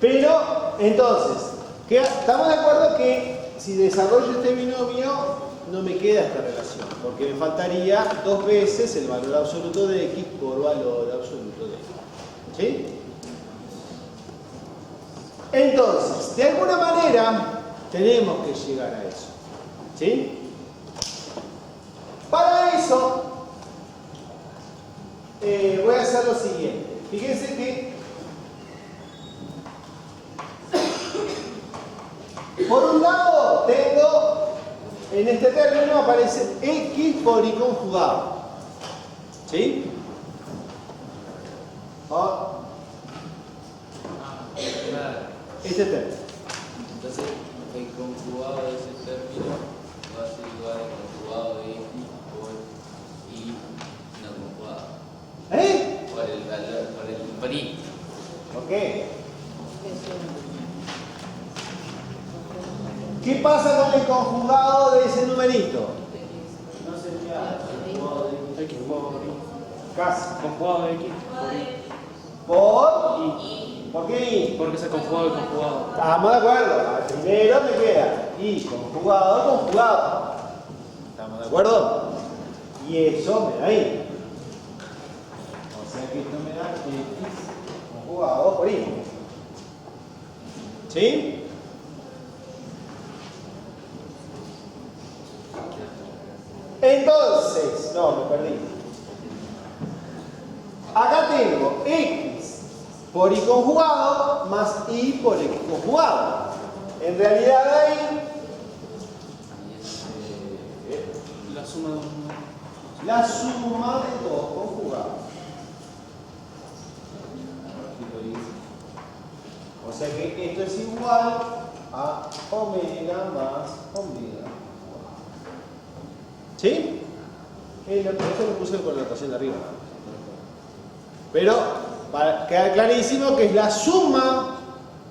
Pero, entonces, estamos de acuerdo que si desarrollo este binomio, no me queda esta relación, porque me faltaría 2 veces el valor absoluto de x por valor absoluto de y. ¿Sí? Entonces, de alguna manera, tenemos que llegar a eso. ¿Sí? Para eso, voy a hacer lo siguiente. Fíjense que por un lado tengo, en este término aparece x por y conjugado. ¿Sí? Este término. Entonces, el conjugado de ese término va a ser igual al conjugado de x por y no conjugado. Por el valor, por y. Ok. ¿Qué pasa con el conjugado de ese numerito? No sería conjugado de x por y. Casi. Conjugado de x por y. ¿Por? Y. ¿Por qué y? Porque es el conjugado del conjugado. Estamos de acuerdo. Al primero me queda y conjugado, conjugado. ¿Estamos de acuerdo? Y eso me da y. O sea que esto me da x conjugado por y. ¿Sí? Entonces, no, me perdí. Acá tengo x por y conjugado más y por x conjugado. En realidad hay La suma de los números. la suma de dos conjugados. O sea que esto es igual a omega más omega. ¿Sí? Esto lo puse con la notación de arriba. Pero para quedar clarísimo que es la suma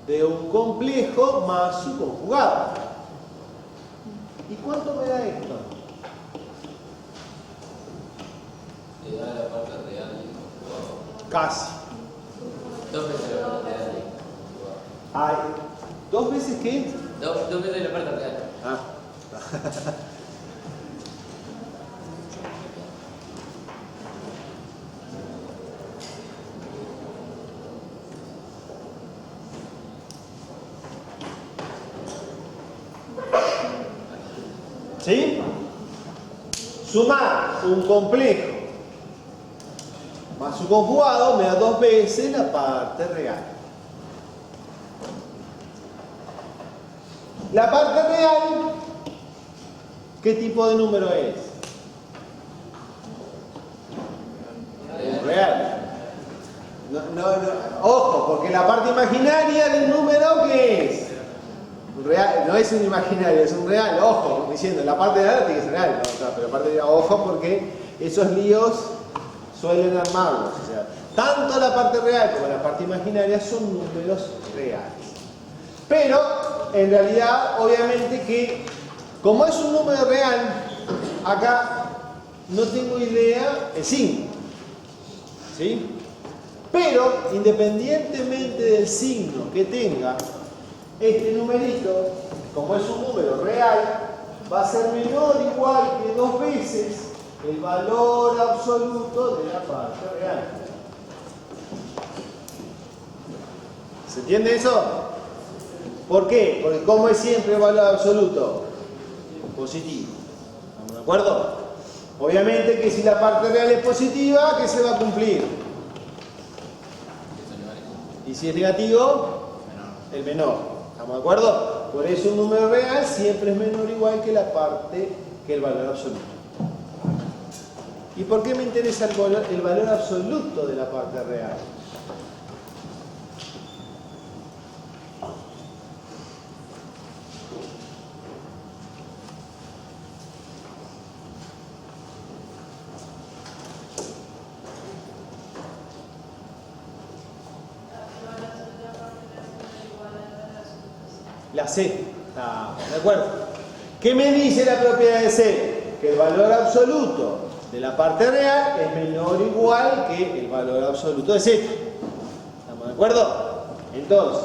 de un complejo más su conjugado. ¿Y cuánto me da esto? Te da la parte real del conjugado. Casi. 2 veces la parte real del conjugado. Hay ¿2 veces qué? 2 veces la parte real. Ah. ¿Sí? Sumar un complejo más su conjugado me da 2 veces la parte real. La parte real, ¿qué tipo de número es? Real. Ojo, porque la parte imaginaria del número, ¿qué es? Real, no es un imaginario, es un real. Ojo, como diciendo, la parte real tiene que ser real, ¿no? O sea, pero la parte de ojo, porque esos líos suelen armarlos. O sea, tanto la parte real como la parte imaginaria son números reales. Pero, en realidad, obviamente que, como es un número real, acá no tengo idea, es 5. ¿Sí? Pero, independientemente del signo que tenga este numerito, como es un número real, va a ser menor o igual que 2 veces el valor absoluto de la parte real. ¿Se entiende eso? ¿Por qué? Porque ¿cómo es siempre el valor absoluto? Positivo. ¿Estamos de acuerdo? Obviamente que si la parte real es positiva, ¿qué se va a cumplir? Y si es negativo, el menor. ¿Estamos de acuerdo? Por eso un número real siempre es menor o igual que la parte, que el valor absoluto. ¿Y por qué me interesa el valor absoluto de la parte real? La C. ¿De acuerdo? ¿Qué me dice la propiedad de C? Que el valor absoluto de la parte real es menor o igual que el valor absoluto de Z. ¿Estamos de acuerdo? Entonces,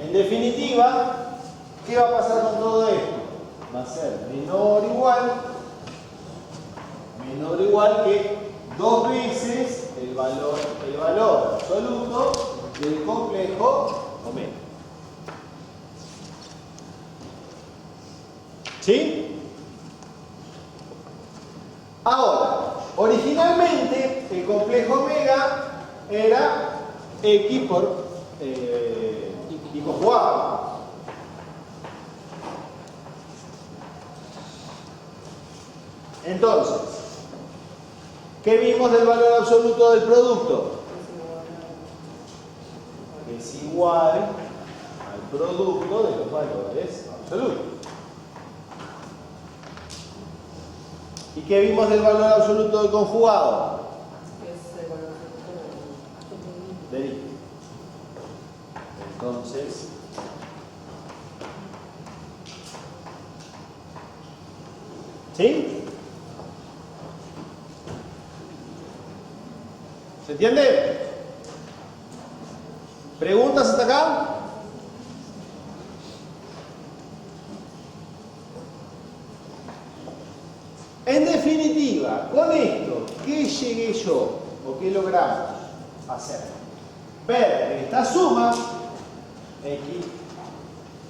en definitiva, ¿qué va a pasar con todo esto? Va a ser menor o igual que 2 veces el valor absoluto del complejo omega. ¿Sí? Ahora, originalmente el complejo omega era X por y conjugado. Entonces, ¿qué vimos del valor absoluto del producto? Es igual al producto de los valores absolutos. ¿Y qué vimos del valor absoluto del conjugado? Del I. Entonces, ¿sí? ¿Se entiende? ¿Preguntas hasta acá? En definitiva, con esto, ¿qué llegué yo o qué logramos hacer? Ver que esta suma, X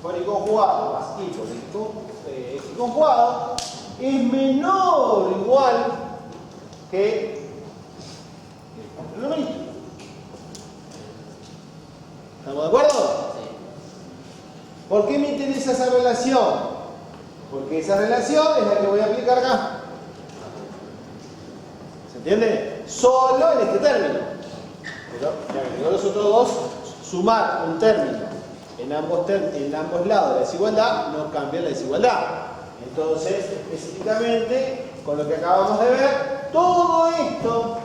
por Y conjugado más Y por X conjugado, es menor o igual que el numerito. ¿Estamos de acuerdo? Sí. ¿Por qué me interesa esa relación? Porque esa relación es la que voy a aplicar acá. ¿Se entiende? Solo en este término. Pero le agregó los otros dos, sumar un término en ambos lados de la desigualdad no cambia la desigualdad. Entonces, específicamente, con lo que acabamos de ver, todo esto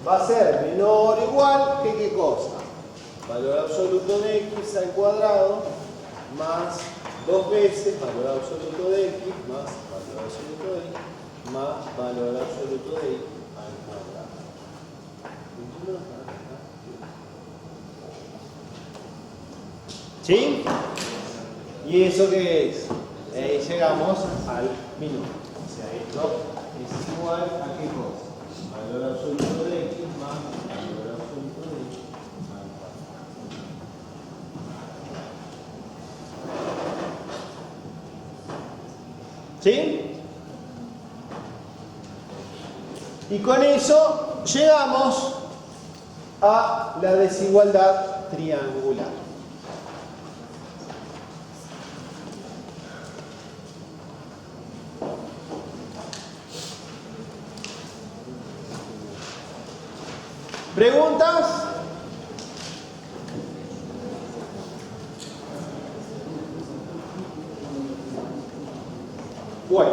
va a ser menor o igual que ¿qué cosa? Valor absoluto de X al cuadrado más 2 veces valor absoluto de X más valor absoluto de Y más valor absoluto de Y al cuadrado. ¿Sí? ¿Y eso qué es? Ahí llegamos al minuto. O sea, esto es igual a qué cosa? Valor absoluto de X más valor absoluto de Y al cuadrado. ¿Sí? Y con eso llegamos a la desigualdad triangular. ¿Preguntas? Bueno.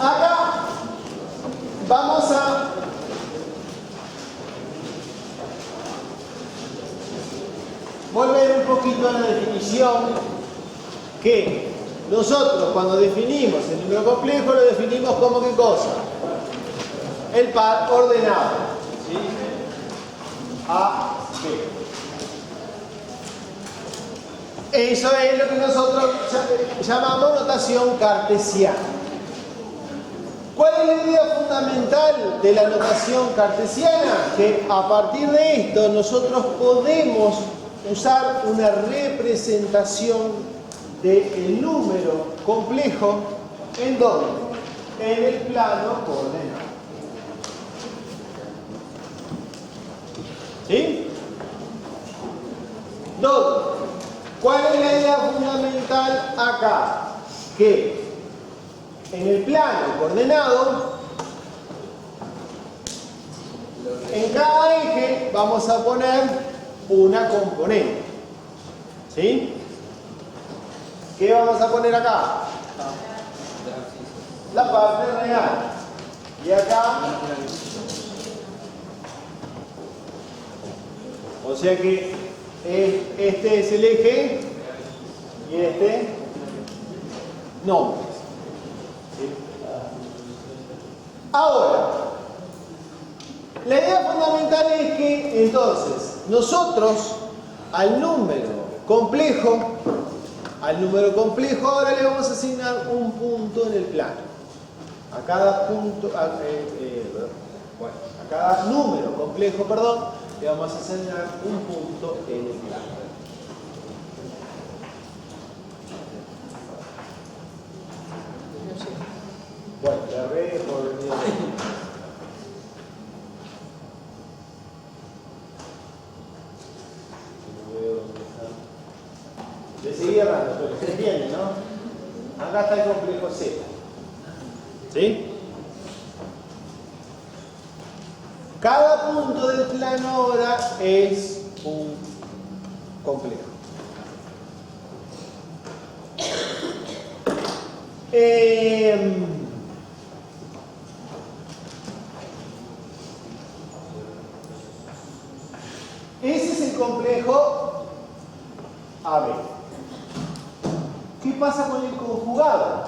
Acá vamos a volver un poquito a la definición que nosotros cuando definimos el número complejo lo definimos como ¿qué cosa? El par ordenado, ¿sí? A, B. Eso es lo que nosotros llamamos notación cartesiana. ¿Cuál es la idea fundamental de la notación cartesiana? Que a partir de esto nosotros podemos usar una representación del número complejo ¿en dónde? En el plano coordenado. ¿Sí? Dos. ¿Cuál es la idea fundamental acá? Que en el plano coordenado, en cada eje vamos a poner una componente. ¿Sí? ¿Qué vamos a poner acá? la parte real. Y acá, o sea que este es el eje y este no. ¿Sí? Ahora, la idea fundamental es que entonces nosotros al número complejo ahora le vamos a asignar un punto en el plano. A cada punto, a cada número complejo, perdón, le vamos a asignar un punto en el plano. Bueno, la re por el día le seguí errando, pero se entiende, ¿no? Acá está el complejo Z. ¿Sí? Cada punto del plano ahora es un complejo. Ese es el complejo AB. ¿Qué pasa con el conjugado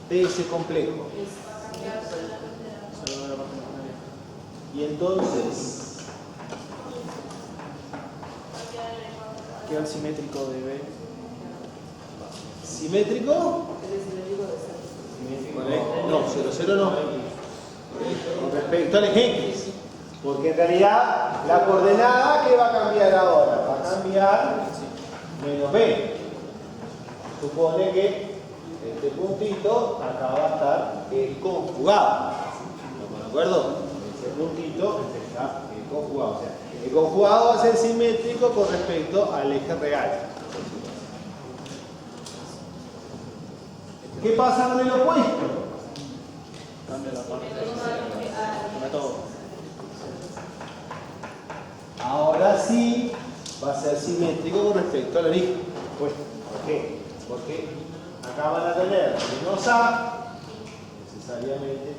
de ese complejo? Y entonces, Queda el simétrico de B. ¿simétrico? No, 0, 0 no. Con respecto al X. Porque en realidad la coordenada, ¿qué va a cambiar ahora? Va a cambiar menos B. Supone que este puntito acá va a estar conjugado. ¿Estamos de acuerdo? Ese puntito está conjugado. O sea, el conjugado va a ser simétrico con respecto al eje real. ¿Qué pasa con el opuesto? Cambia la parte. Cambia todo. Ahora sí va a ser simétrico con respecto al origen. Pues, ¿por qué? Porque acá van a tener menos A, necesariamente,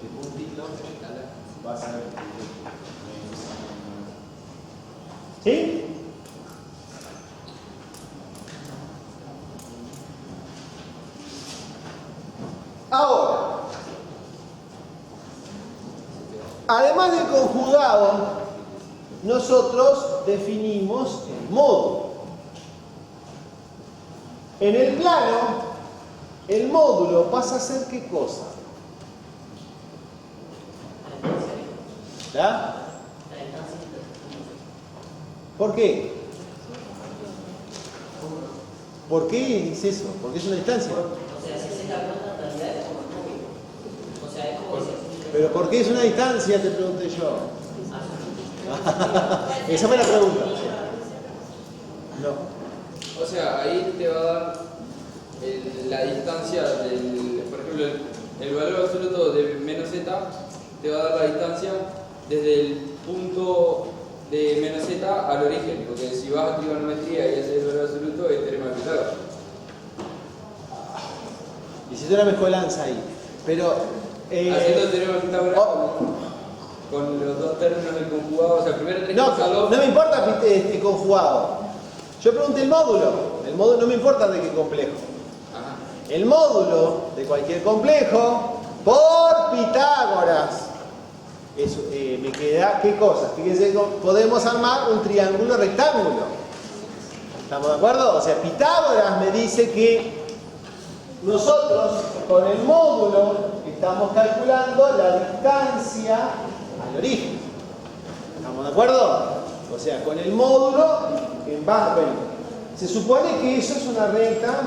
el puntito va a ser menos A. ¿Sí? Ahora, además del conjugado, nosotros definimos el módulo. En el plano, el módulo pasa a ser ¿qué cosa? ¿Ya? ¿Por qué? ¿Por qué es eso? Porque es una distancia. O sea, si se la planta en realidad es como el móvil. O sea, es como ese. ¿Pero por qué es una distancia? Te pregunté yo. Esa fue la pregunta. No. O sea, ahí te va a dar la distancia del, por ejemplo, el valor absoluto de menos z te va a dar la distancia desde el punto de menos z al origen, porque si vas a trigonometría y haces el valor absoluto es teorema de Pitágoras. Hiciste una mezcolanza ahí. Pero. Haciendo el teorema de Pitágoras con los dos términos del conjugado, o sea, primero tenés que pasarlo. No me importa este conjugado. Yo pregunté el módulo. El módulo no me importa de qué complejo. Ajá. El módulo de cualquier complejo por Pitágoras. Eso, me queda, ¿qué cosa? Fíjense, podemos armar un triángulo rectángulo. ¿Estamos de acuerdo? O sea, Pitágoras me dice que nosotros con el módulo estamos calculando la distancia al origen. ¿Estamos de acuerdo? O sea, con el módulo en base, bueno, se supone que eso es una recta.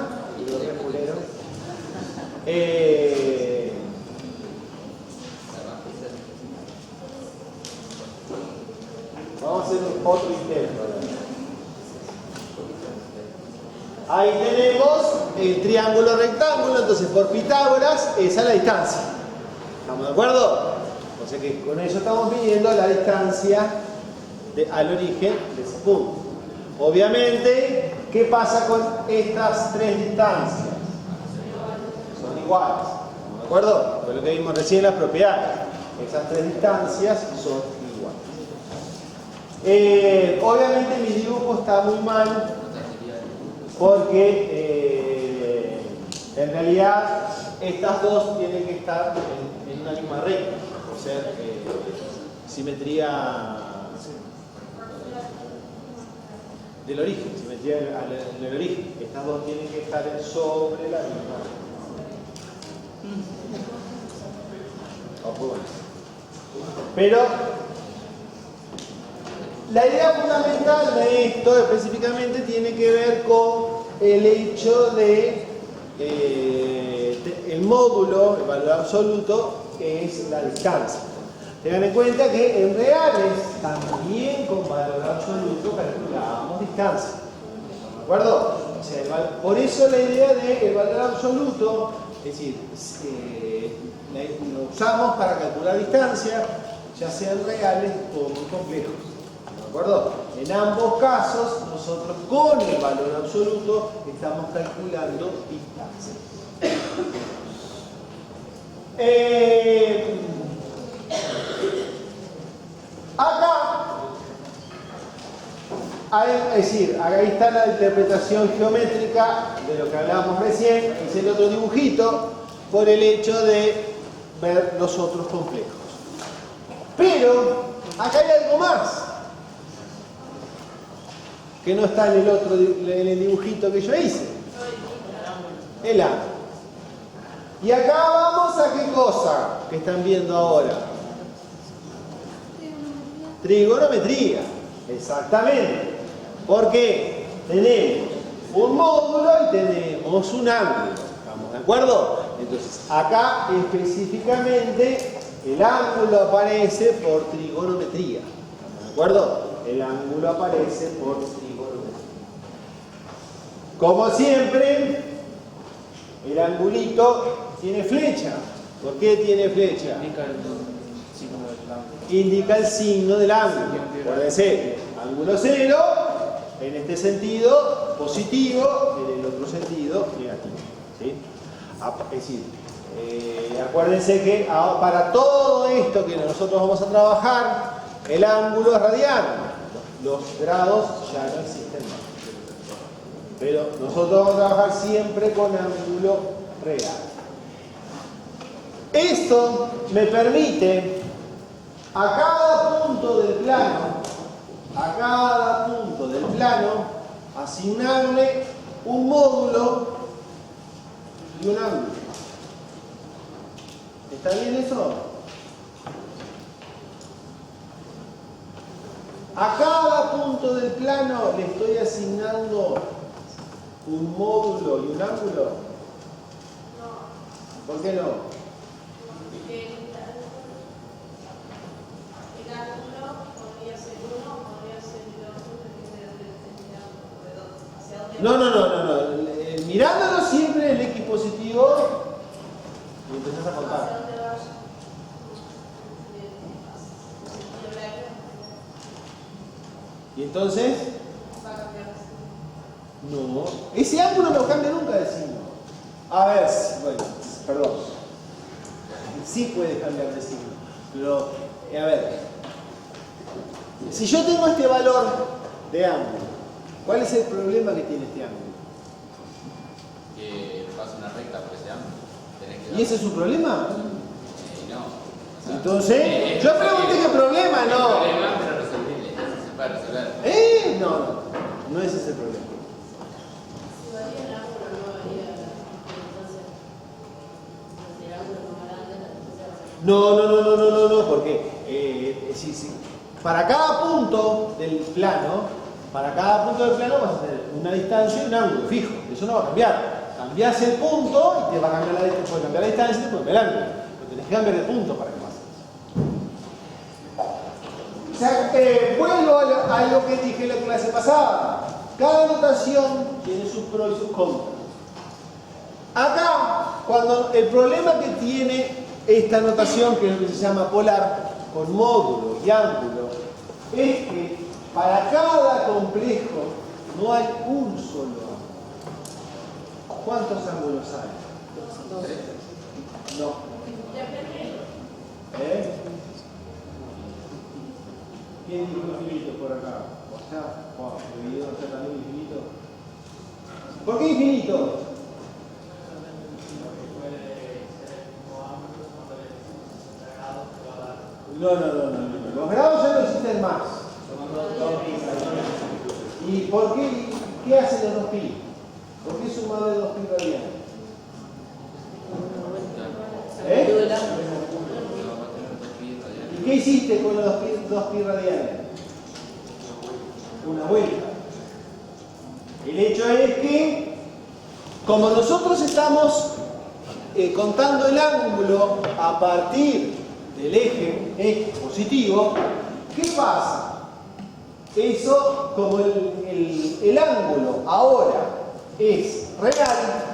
Vamos a hacer otro intento. Ahí tenemos el triángulo rectángulo, entonces por Pitágoras esa es la distancia. ¿Estamos de acuerdo? O sea que con eso estamos midiendo la distancia al origen de ese punto. Obviamente, ¿qué pasa con estas tres distancias? iguales. ¿De acuerdo? Fue lo que vimos recién en las propiedades. Esas tres distancias son iguales. Obviamente mi dibujo está muy mal porque en realidad estas dos tienen que estar en una misma recta, o sea, simetría del origen, simetría del origen. Estas dos tienen que estar sobre la misma recta. Pero la idea fundamental de esto específicamente tiene que ver con el hecho de el módulo, el valor absoluto, es la distancia. Tengan en cuenta que en reales también con valor absoluto calculábamos distancia. ¿De acuerdo? O sea, por eso la idea del valor absoluto, es decir, lo usamos para calcular distancia, ya sean reales o muy complejos. ¿De acuerdo? En ambos casos, nosotros con el valor absoluto estamos calculando distancia. Acá, es decir, ahí está la interpretación geométrica de lo que hablábamos recién, es el otro dibujito, por el hecho de ver los otros complejos. Pero, acá hay algo más que no está en el dibujito que yo hice. El ángulo. Y acá vamos a qué cosa que están viendo ahora. Trigonometría. Exactamente. Porque tenemos un módulo y tenemos un ángulo. ¿Estamos de acuerdo? Entonces, acá específicamente el ángulo aparece por trigonometría. ¿Estamos de acuerdo? El ángulo aparece por trigonometría. Como siempre, el angulito tiene flecha. ¿Por qué tiene flecha? Indica el signo del ángulo. Puede ser ángulo cero, en este sentido positivo, en el otro sentido negativo. ¿Sí? Es decir, acuérdense que para todo esto que nosotros vamos a trabajar, el ángulo es radiano. Los grados ya no existen más. Pero nosotros vamos a trabajar siempre con ángulo real. Esto me permite a cada punto del plano, asignarle un módulo y un ángulo. ¿Está bien eso? A cada punto del plano le estoy asignando un módulo y un ángulo. No. ¿Por qué no? Porque el ángulo podría ser uno, podría ser el otro, depende de dónde. No. Mirándolo siempre el X positivo y empezás a contar. ¿Hacia dónde vas? Y entonces, Va a cambiar. no. Ese ángulo no cambia nunca de signo. A ver, bueno, perdón. Sí puede cambiar de signo. Pero, a ver. Si yo tengo este valor de ángulo, ¿cuál es el problema que tiene este ángulo? Que pasa una recta por ese ángulo. Tenés que ¿Y ese es su problema? no. O sea, Entonces, yo pregunté qué problema, no. no. Problema, pero resolvible. Se puede resolver. No ese es el problema. Si varía el ángulo, no varía la distancia. Si el ángulo es más grande, la distancia va a ser. No, porque sí. Para cada punto del plano vas a tener una distancia y un ángulo fijo. Eso no va a cambiar. Cambias el punto y te va a cambiar puede cambiar la distancia y te puede cambiar el ángulo. Pero tenés que cambiar el punto para que pase eso. O sea, vuelvo a lo que dije en la clase pasada. Cada notación tiene sus pros y sus contras. Acá, cuando el problema que tiene esta notación, que es lo que se llama polar, con módulo y ángulo, es que para cada complejo no hay un solo ángulo. ¿Cuántos ángulos hay? No. ¿Eh? ¿Quién dijo infinito por acá? O sea, wow, el video está también infinito. ¿Por qué infinito? No. Los grados ya no existen más. ¿Y por qué? ¿Qué hacen los 2pi? ¿Por qué sumar de 2pi radianes? ¿Eh? ¿Y qué hiciste con los 2pi radianes? Una vuelta. El hecho es que, como nosotros estamos contando el ángulo a partir del eje X positivo, ¿qué pasa? Eso, como el ángulo ahora es real,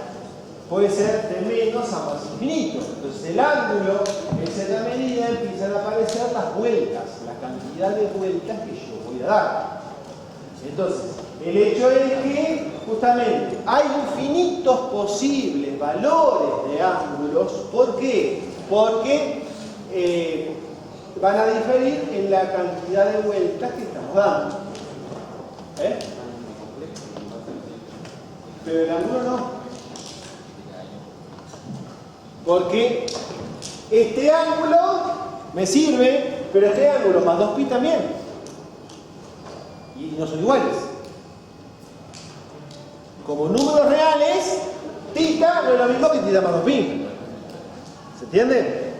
puede ser de menos a más infinito. Entonces el ángulo, en cierta medida, empiezan a aparecer las vueltas, la cantidad de vueltas que yo voy a dar. Entonces, el hecho es que justamente hay infinitos posibles valores de ángulos. ¿Por qué? Porque van a diferir en la cantidad de vueltas que estamos dando. Pero el ángulo no. Porque este ángulo me sirve, pero este ángulo más 2pi también. Y no son iguales. Como números reales, tita no es lo mismo que tita más 2pi. ¿Se entiende?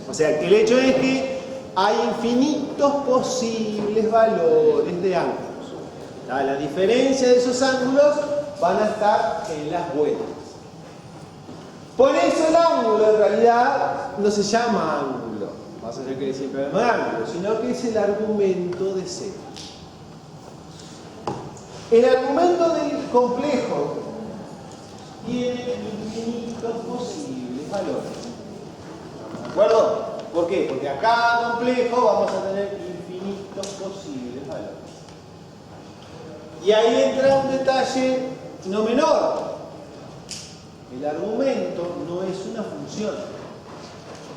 O sea, que el hecho es que hay infinitos posibles valores de ángulos. La diferencia de esos ángulos van a estar en las vueltas. Por eso el ángulo en realidad no se llama ángulo, vas a ver que siempre hablamos de ángulo, sino que es el argumento de Z. El argumento del complejo tiene infinitos posibles valores. ¿De acuerdo? ¿Por qué? Porque a cada complejo vamos a tener infinitos posibles valores. Y ahí entra un detalle no menor. El argumento no es una función.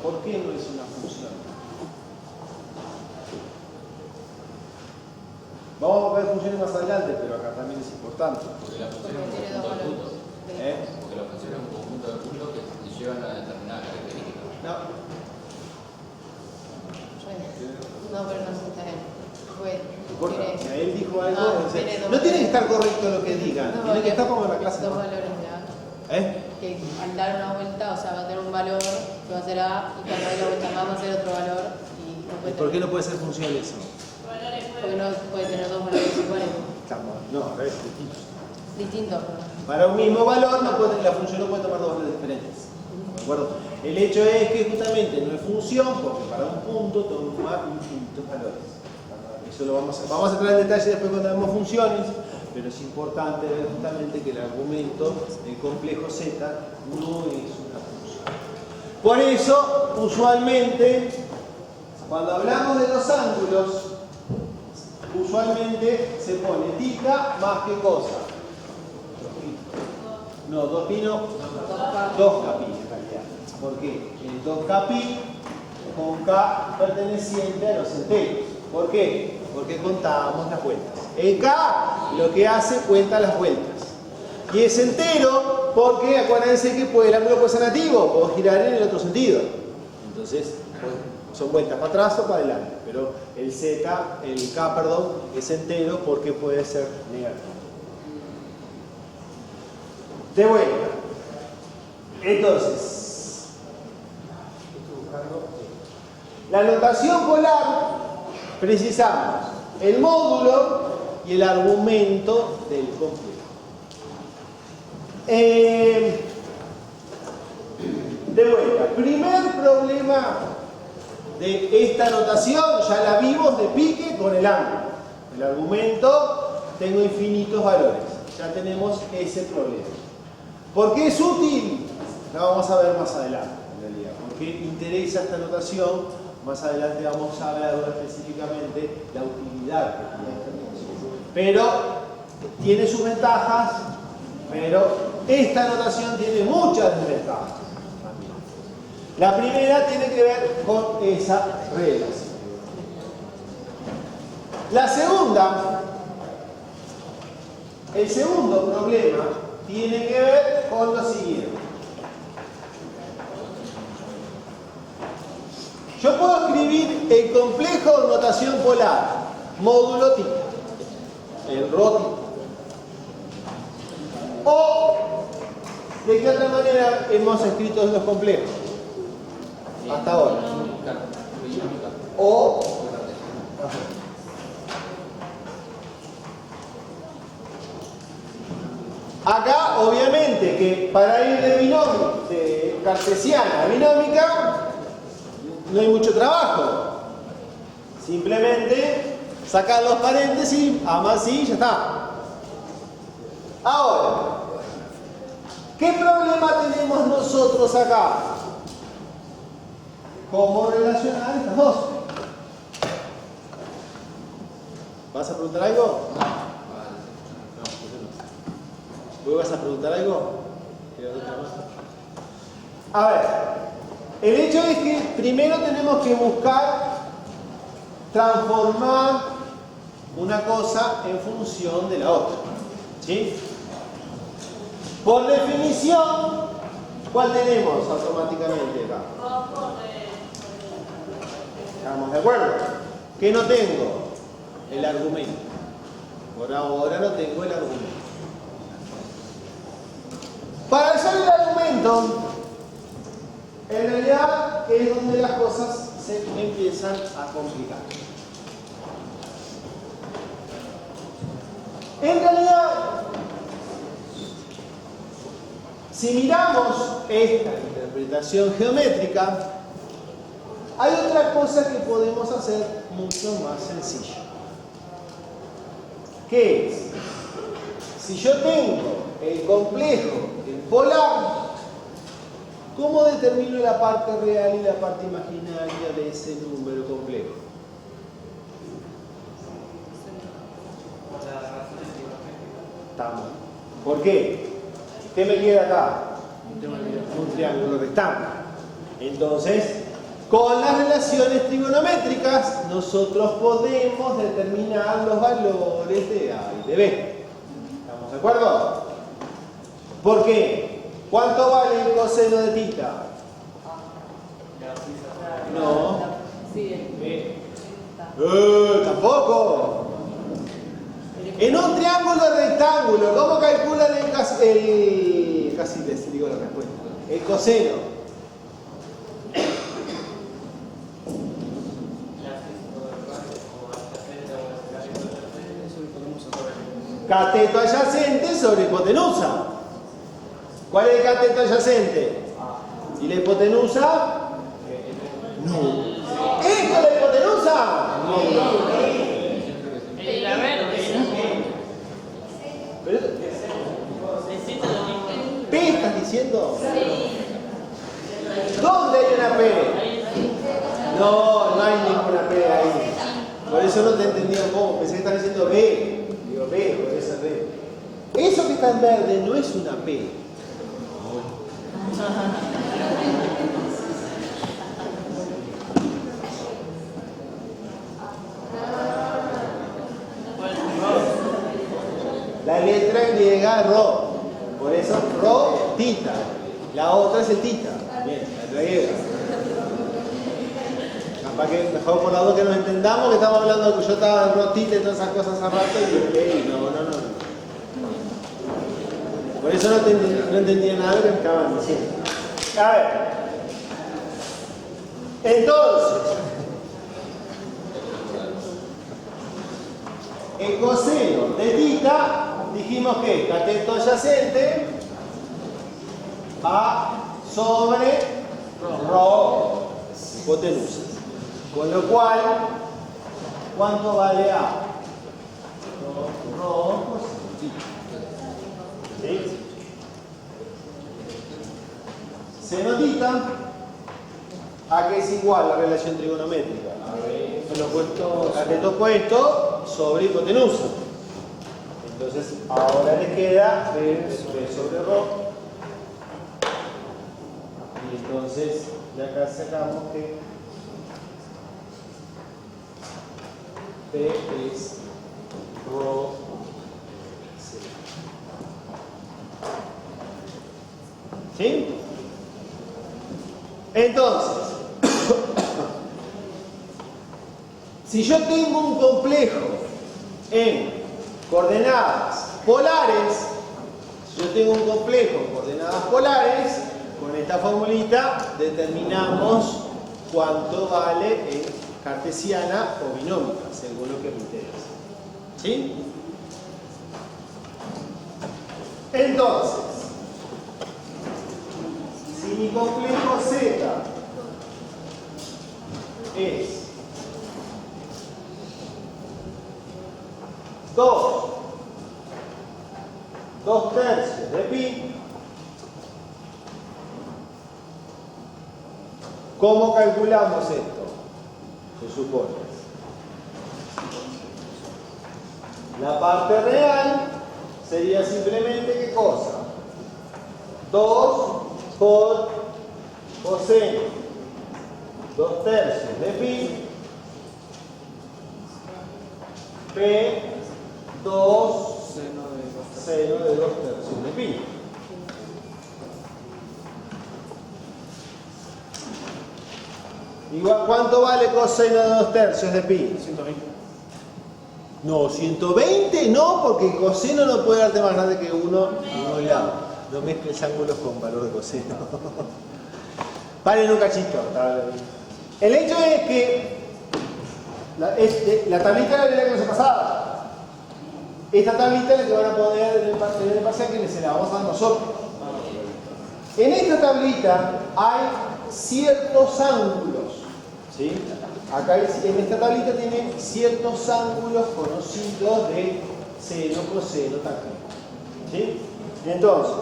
¿Por qué no es una función? Vamos a ver funciones más adelante, pero acá también es importante. Porque la función es un conjunto de puntos. Porque la función es un conjunto de puntos que te llevan a determinada característica. No. No, pero no se está bien. No importa. Si él dijo algo, no tiene que estar correcto lo que digan. Tiene que estar como en la clase. Dos valores de A. Que al dar una vuelta, o sea, va a tener un valor que va a ser A, y cuando hay la vuelta más va a ser otro valor. Y no puede ¿Por qué no puede ser funcional eso? Porque no puede tener dos valores iguales. No, es distinto. Distintos. Para un mismo valor la función no puede tomar dos valores diferentes. ¿De acuerdo? El hecho es que justamente no es función porque para un punto toma infinitos valores. Eso lo vamos a entrar en detalle después cuando vemos funciones, pero es importante ver justamente que el argumento del complejo Z no es una función. Por eso, usualmente, cuando hablamos de los ángulos, usualmente se pone tita más qué cosa. No, 2pi no, 2kpi en realidad. ¿Por qué? El 2kpi con K perteneciente a los enteros. ¿Por qué? Porque contamos las vueltas. El K lo que hace cuenta las vueltas. Y es entero porque acuérdense que el ángulo puede ser negativo, puedo girar en el otro sentido. Entonces, son vueltas para atrás o para adelante. Pero el K, es entero porque puede ser negativo. De vuelta. Entonces, la notación polar, precisamos el módulo y el argumento del complejo. De vuelta, primer problema de esta notación, ya la vimos de pique con el ángulo. El argumento, tengo infinitos valores. Ya tenemos ese problema. ¿Por qué es útil? La vamos a ver más adelante, en realidad. ¿Por qué interesa esta notación? Más adelante vamos a ver específicamente la utilidad que tiene esta notación. Pero tiene sus ventajas, pero esta notación tiene muchas desventajas. La primera tiene que ver con esa relación. La segunda, el segundo problema tiene que ver con lo siguiente. Yo puedo escribir el complejo de notación polar, módulo θ, el ρ θ. O, ¿de qué otra manera hemos escrito los complejos? Hasta ahora. O, acá, obviamente, que para ir de binomio, de cartesiana a binómica, no hay mucho trabajo. Simplemente sacar los paréntesis, A más I, ya está. Ahora, ¿qué problema tenemos nosotros acá? ¿Cómo relacionar estas dos? ¿Vas a preguntar algo? ¿Vos vas a preguntar algo? A ver, el hecho es que primero tenemos que buscar transformar una cosa en función de la otra. ¿Sí? Por definición, ¿cuál tenemos automáticamente acá? ¿Estamos de acuerdo? ¿Qué no tengo? El argumento. Por ahora no tengo el argumento. Para usar el argumento, en realidad es donde las cosas se empiezan a complicar. En realidad, si miramos esta interpretación geométrica, hay otra cosa que podemos hacer mucho más sencilla. ¿Qué es? Si yo tengo el complejo en polar, ¿cómo determino la parte real y la parte imaginaria de ese número complejo? Estamos. ¿Por qué? ¿Qué me queda acá? Un triángulo rectángulo. Entonces, con las relaciones trigonométricas, nosotros podemos determinar los valores de A y de B. ¿Estamos de acuerdo? ¿Por qué? ¿Cuánto vale el coseno de tita? No. Tampoco. En un triángulo rectángulo, ¿cómo calculan casi les digo la respuesta? El coseno. Cateto adyacente sobre hipotenusa. ¿Cuál es el cateto adyacente? ¿Y la hipotenusa? No. ¿Esto es la hipotenusa? No. ¿P estás diciendo? ¿Dónde hay una P? No, no hay ninguna P ahí. Por eso no te entendí un poco. Pensé que estabas diciendo B. Digo B, por eso es B. Eso que está en verde no es una P. La letra griega ro, por eso ro tita. La otra es el tita. Bien, la griega. Capaz que mejor por la duda que nos entendamos que estamos hablando de que yo estaba en ro tita y todas esas cosas hace rato y hey, no. Por eso no entendía nada de lo que me estaban diciendo. A ver. Entonces, el coseno de tita, dijimos que cateto adyacente A sobre rho hipotenusa. Con lo cual, ¿cuánto vale A? Rho coseno tita. ¿Sí? Seno tita, ¿a qué es igual la relación trigonométrica? Cateto opuesto sobre hipotenusa. Entonces Entonces, ahora les queda B sobre ρ. Y entonces, de acá sacamos que P es ρ. ¿Sí? Entonces, si yo tengo un complejo en coordenadas polares, con esta formulita determinamos cuánto vale en cartesiana o binómica, según lo que me interesa. ¿Sí? Entonces, si mi complejo Z es 2/3 de pi, ¿cómo calculamos esto? Se supone. La parte real sería simplemente ¿qué cosa? 2 por coseno 2/3 de pi, P 2 seno de 2/3 de pi. Igual, ¿cuánto vale coseno de 2/3 de pi? 120. No, 120 no, porque el coseno no puede darte más grande que 1 en un lado. No mezcles ángulos con valor de coseno. Paren un cachito. El hecho es que la tablita era de la clase pasada. Esta tablita es la que van a poner en el parcial que se la vamos a dar nosotros. En esta tablita hay ciertos ángulos. ¿Sí? Acá en esta tablita tiene ciertos ángulos conocidos de seno, coseno, tangente. ¿Sí? Entonces,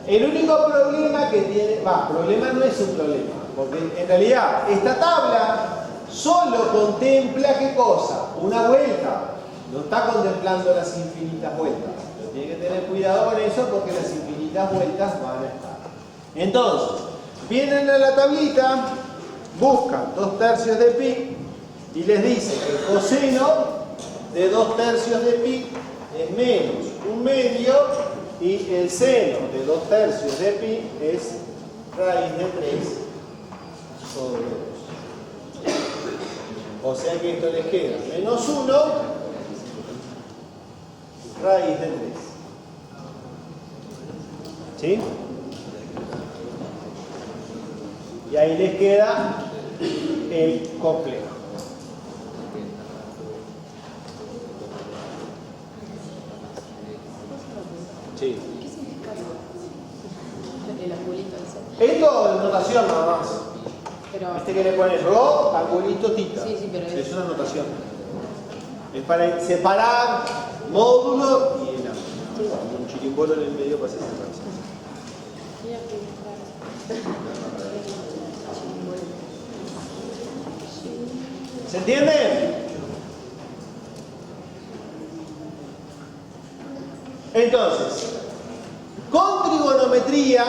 el único problema que tiene, problema no es un problema, porque en realidad esta tabla solo contempla ¿qué cosa? Una vuelta. No está contemplando las infinitas vueltas. Pero tiene que tener cuidado con eso porque las infinitas vueltas van a estar. Entonces, vienen a la tablita, buscan 2/3 de pi y les dice que el coseno de 2/3 de pi es menos 1/2 y el seno de 2/3 de pi es raíz de 3 sobre 2. O sea que esto les queda menos 1 raíz de 3. ¿Sí? Y ahí les queda el complejo. Sí. ¿Qué significa eso? El angulito ese. Esto es notación nada más. Pero, Viste que le pones rho, angulito, tita. Sí, sí, pero es una notación. Es para separar módulo y el ángulo. Un chirimbolo en el medio para hacer separación. ¿Se entiende? Entonces, con trigonometría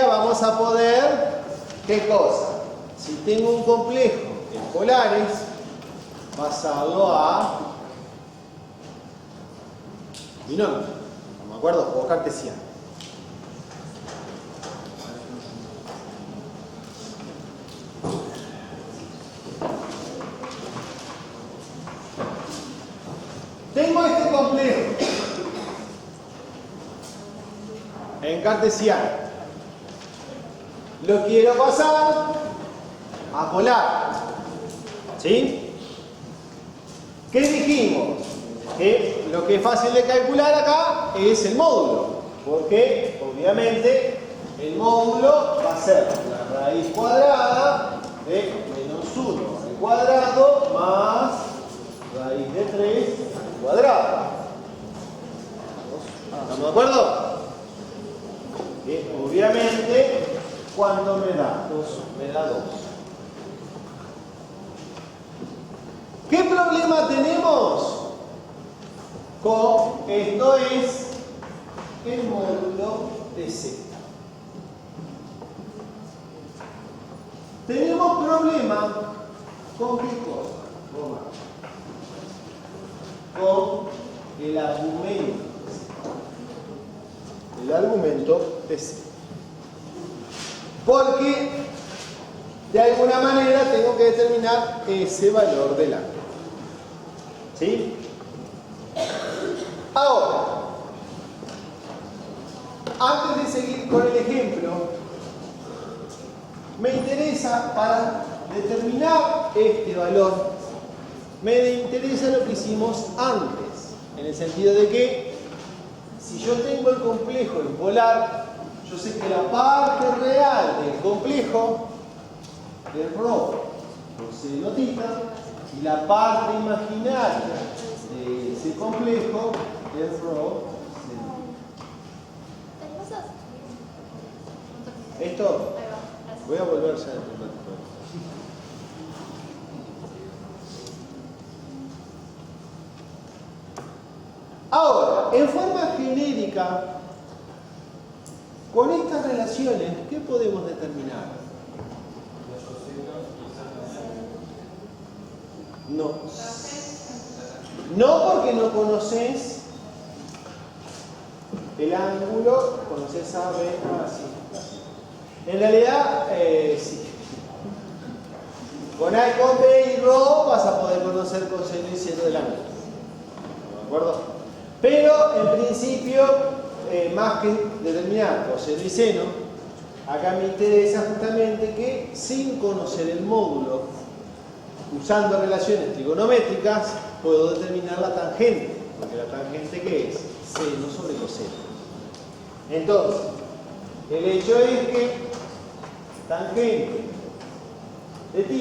vamos a poder, ¿qué cosa? Si tengo un complejo en polares pasado a binomio, ¿no me acuerdo? O cartesiano. Tengo este complejo en cartesiano. Lo quiero pasar a polar. ¿Sí? ¿Qué dijimos? Que lo que es fácil de calcular acá es el módulo. Porque obviamente el módulo va a ser la raíz cuadrada de menos 1 al cuadrado más raíz de 3 al cuadrado. ¿Estamos de acuerdo? Obviamente, ¿cuánto me da? Me da 2. ¿Qué problema tenemos con, esto es el módulo de Z. Tenemos problema con qué cosa, con el argumento. El argumento de Z. Porque de alguna manera tengo que determinar ese valor del ángulo. ¿Sí? Ahora, antes de seguir con el ejemplo, me interesa, para determinar este valor, me interesa lo que hicimos antes, en el sentido de que si yo tengo el complejo en polar, yo sé que la parte real del complejo es ρ por seno θ y la parte imaginaria de ese complejo es ρ seno θ. Esto voy a volver ya a ahora, en forma genérica, con estas relaciones, ¿qué podemos determinar? No. No, porque no conoces el ángulo, conoces A, B, así. En realidad, sí. Con A, con B y ρ vas a poder conocer coseno y seno del ángulo. ¿De acuerdo? Pero, en principio, más que determinar coseno y seno, acá me interesa justamente que sin conocer el módulo, usando relaciones trigonométricas, puedo determinar la tangente. Porque la tangente, ¿qué es? Seno sobre coseno. Entonces, el hecho es que tangente de θ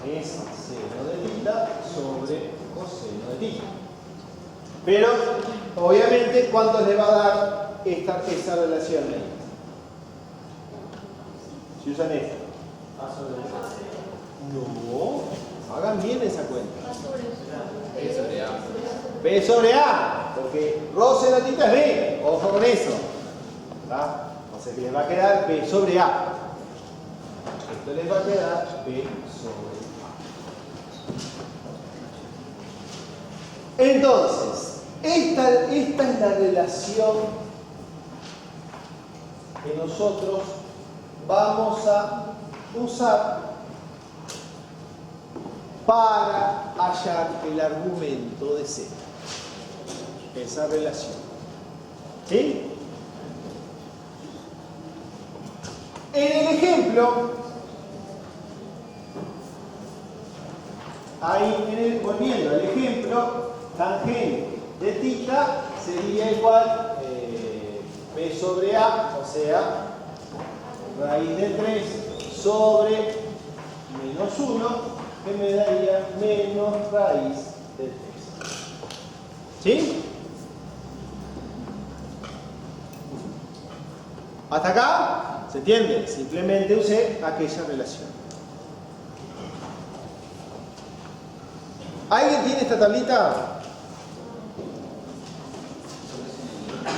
es seno de θ sobre coseno de θ. Pero, obviamente, ¿cuánto le va a dar esa relación ahí? Si usan esta. No, hagan bien esa cuenta. B sobre A. B sobre A, porque ρ seno θ es B, ojo con eso. ¿Tá? O sea que les va a quedar B sobre A. Esto les va a quedar B sobre A. Entonces, esta es la relación que nosotros vamos a usar para hallar el argumento de Z. Esa relación. ¿Sí? En el ejemplo, ahí volviendo al ejemplo, tangente de θ sería igual B sobre A, o sea, raíz de 3 sobre menos 1, que me daría menos raíz de 3. ¿Sí? ¿Hasta acá? ¿Se entiende? Simplemente usé aquella relación. ¿Alguien tiene esta tablita?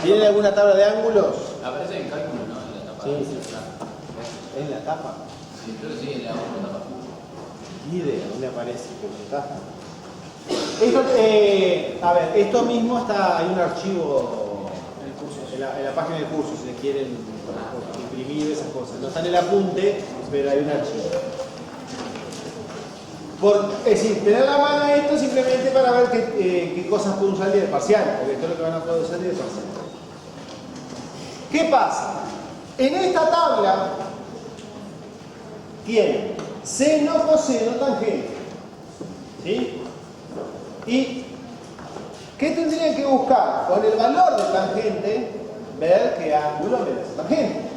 ¿Tiene alguna tabla de ángulos? Aparece en cálculo, ¿no? En la tapa. Sí, sí. ¿En la tapa? Sí, creo que sí, en la tapa. Ni idea, ¿dónde aparece? Esto, a ver, esto mismo está, hay un archivo en la página del curso, si le quieren imprimir esas cosas. No está en el apunte, pero hay un archivo. Es decir, tener la mano esto simplemente para ver qué cosas pueden usar del parcial, porque esto es lo que van a poder usar del parcial. ¿Qué pasa? En esta tabla tiene seno, coseno, tangente. ¿Sí? ¿Y qué tendrían que buscar? Con el valor de tangente, ver qué ángulo me da esa tangente.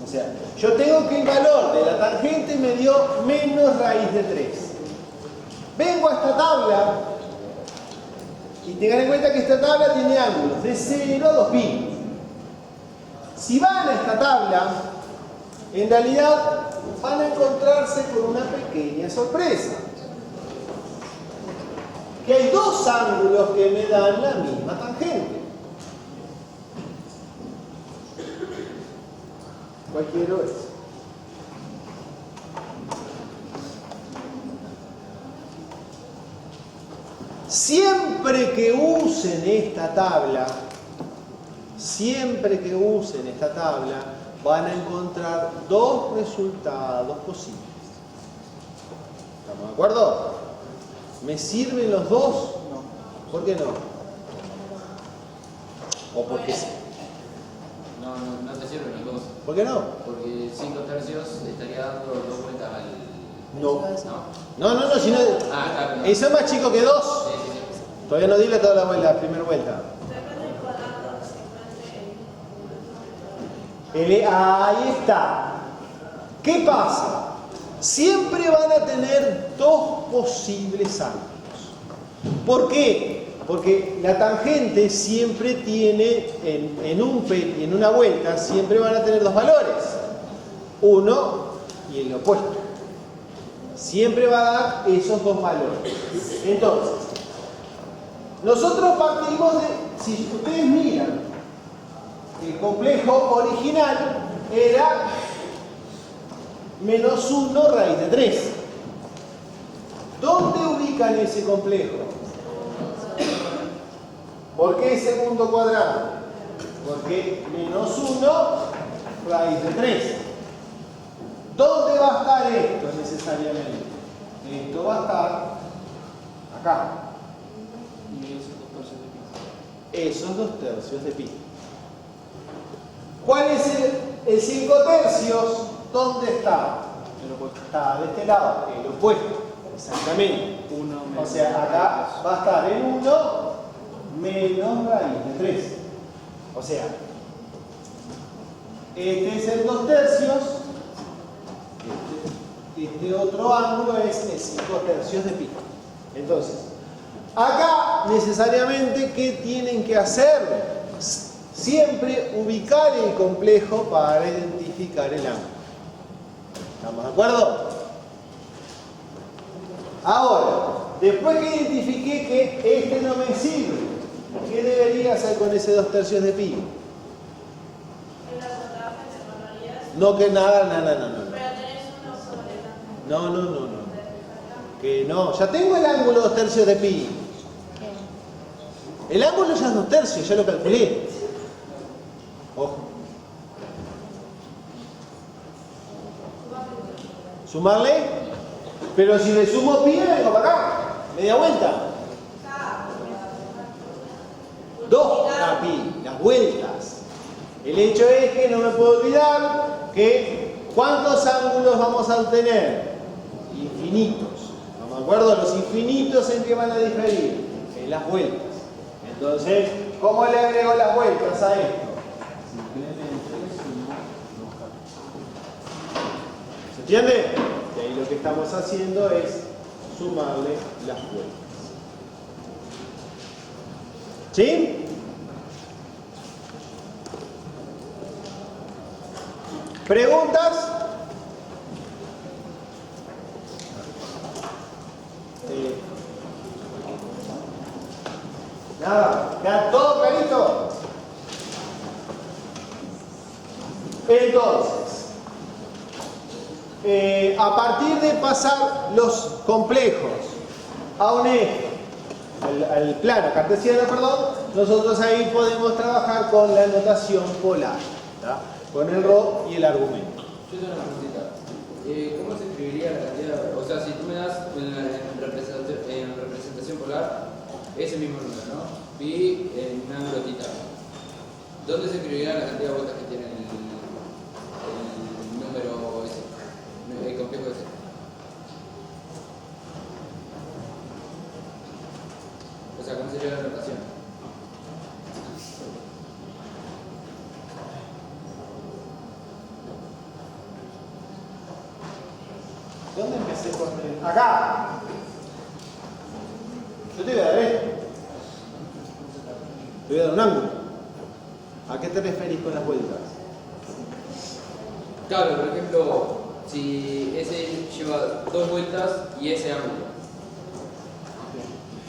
O sea, yo tengo que el valor de la tangente me dio menos raíz de 3. Vengo a esta tabla y tengan en cuenta que esta tabla tiene ángulos de 0 a 2pi. Si van a esta tabla, en realidad van a encontrarse con una pequeña sorpresa. que hay dos ángulos que me dan la misma tangente. ¿Cuál quiero es? Siempre que usen esta tabla, van a encontrar dos resultados posibles. ¿Estamos de acuerdo? ¿Me sirven los dos? No. ¿Por qué no? ¿O por qué sí? No te sirven los dos. ¿Por qué no? Porque 5 tercios estaría dando 2 vueltas al... No, si no... claro. ¿Eso es más chico que 2? Sí. Todavía no dile toda la primera vuelta. Ahí está. ¿Qué pasa? Siempre van a tener dos posibles ángulos. ¿Por qué? Porque la tangente siempre tiene, en una vuelta, siempre van a tener dos valores. Uno y el opuesto. Siempre va a dar esos dos valores. Entonces, nosotros partimos de, si ustedes miran, el complejo original era menos 1 raíz de 3. ¿Dónde ubican ese complejo? ¿Por qué segundo cuadrado? Porque menos 1 raíz de 3. ¿Dónde va a estar esto necesariamente? Esto va a estar acá. Esos 2 tercios de pi. ¿Cuál es el 5 tercios? ¿Dónde está? Está de este lado, el opuesto. Exactamente. O sea, acá va a estar el 1 menos raíz de 3. O sea, este es el 2 tercios. Este otro ángulo es el 5 tercios de pi. Entonces, acá necesariamente, ¿qué tienen que hacer? Siempre ubicar el complejo para identificar el ángulo. ¿Estamos de acuerdo? Ahora, después que identifiqué que este no me sirve, ¿qué debería hacer con ese 2 tercios de pi? No, que nada. No. Que no, ya tengo el ángulo 2 tercios de pi. El ángulo ya es 2 tercios, ya lo calculé. Ojo. ¿Sumarle? Pero si le sumo pi, vengo para acá. Media vuelta. 2 pi, las vueltas. El hecho es que no me puedo olvidar que ¿cuántos ángulos vamos a obtener? Infinitos. ¿Estamos de acuerdo? Los infinitos, ¿en qué van a diferir? En las vueltas. Entonces, ¿cómo le agrego las vueltas a esto? ¿Se entiende? Y ahí lo que estamos haciendo es sumarle las vueltas. ¿Sí? ¿Preguntas? Nada, ¿queda todo clarito? Entonces, a partir de pasar los complejos a un eje, al plano cartesiano, perdón, nosotros ahí podemos trabajar con la notación polar, ¿tá? Con el ρ y el argumento. Yo tengo una preguntita. ¿Cómo se escribiría la cantidad? O sea, si tú me das en representación polar, ese mismo número, ¿no? Pi en un ángulo tita. ¿Dónde se escribiría la cantidad de vueltas que tiene el número ese? El complejo ese. O sea, ¿cómo sería la notación? ¿Dónde empecé con el? Acá. Yo te voy a dar esto. Te voy a dar un ángulo. ¿A qué te referís con las vueltas? Claro, por ejemplo, si ese lleva 2 vueltas y ese ángulo.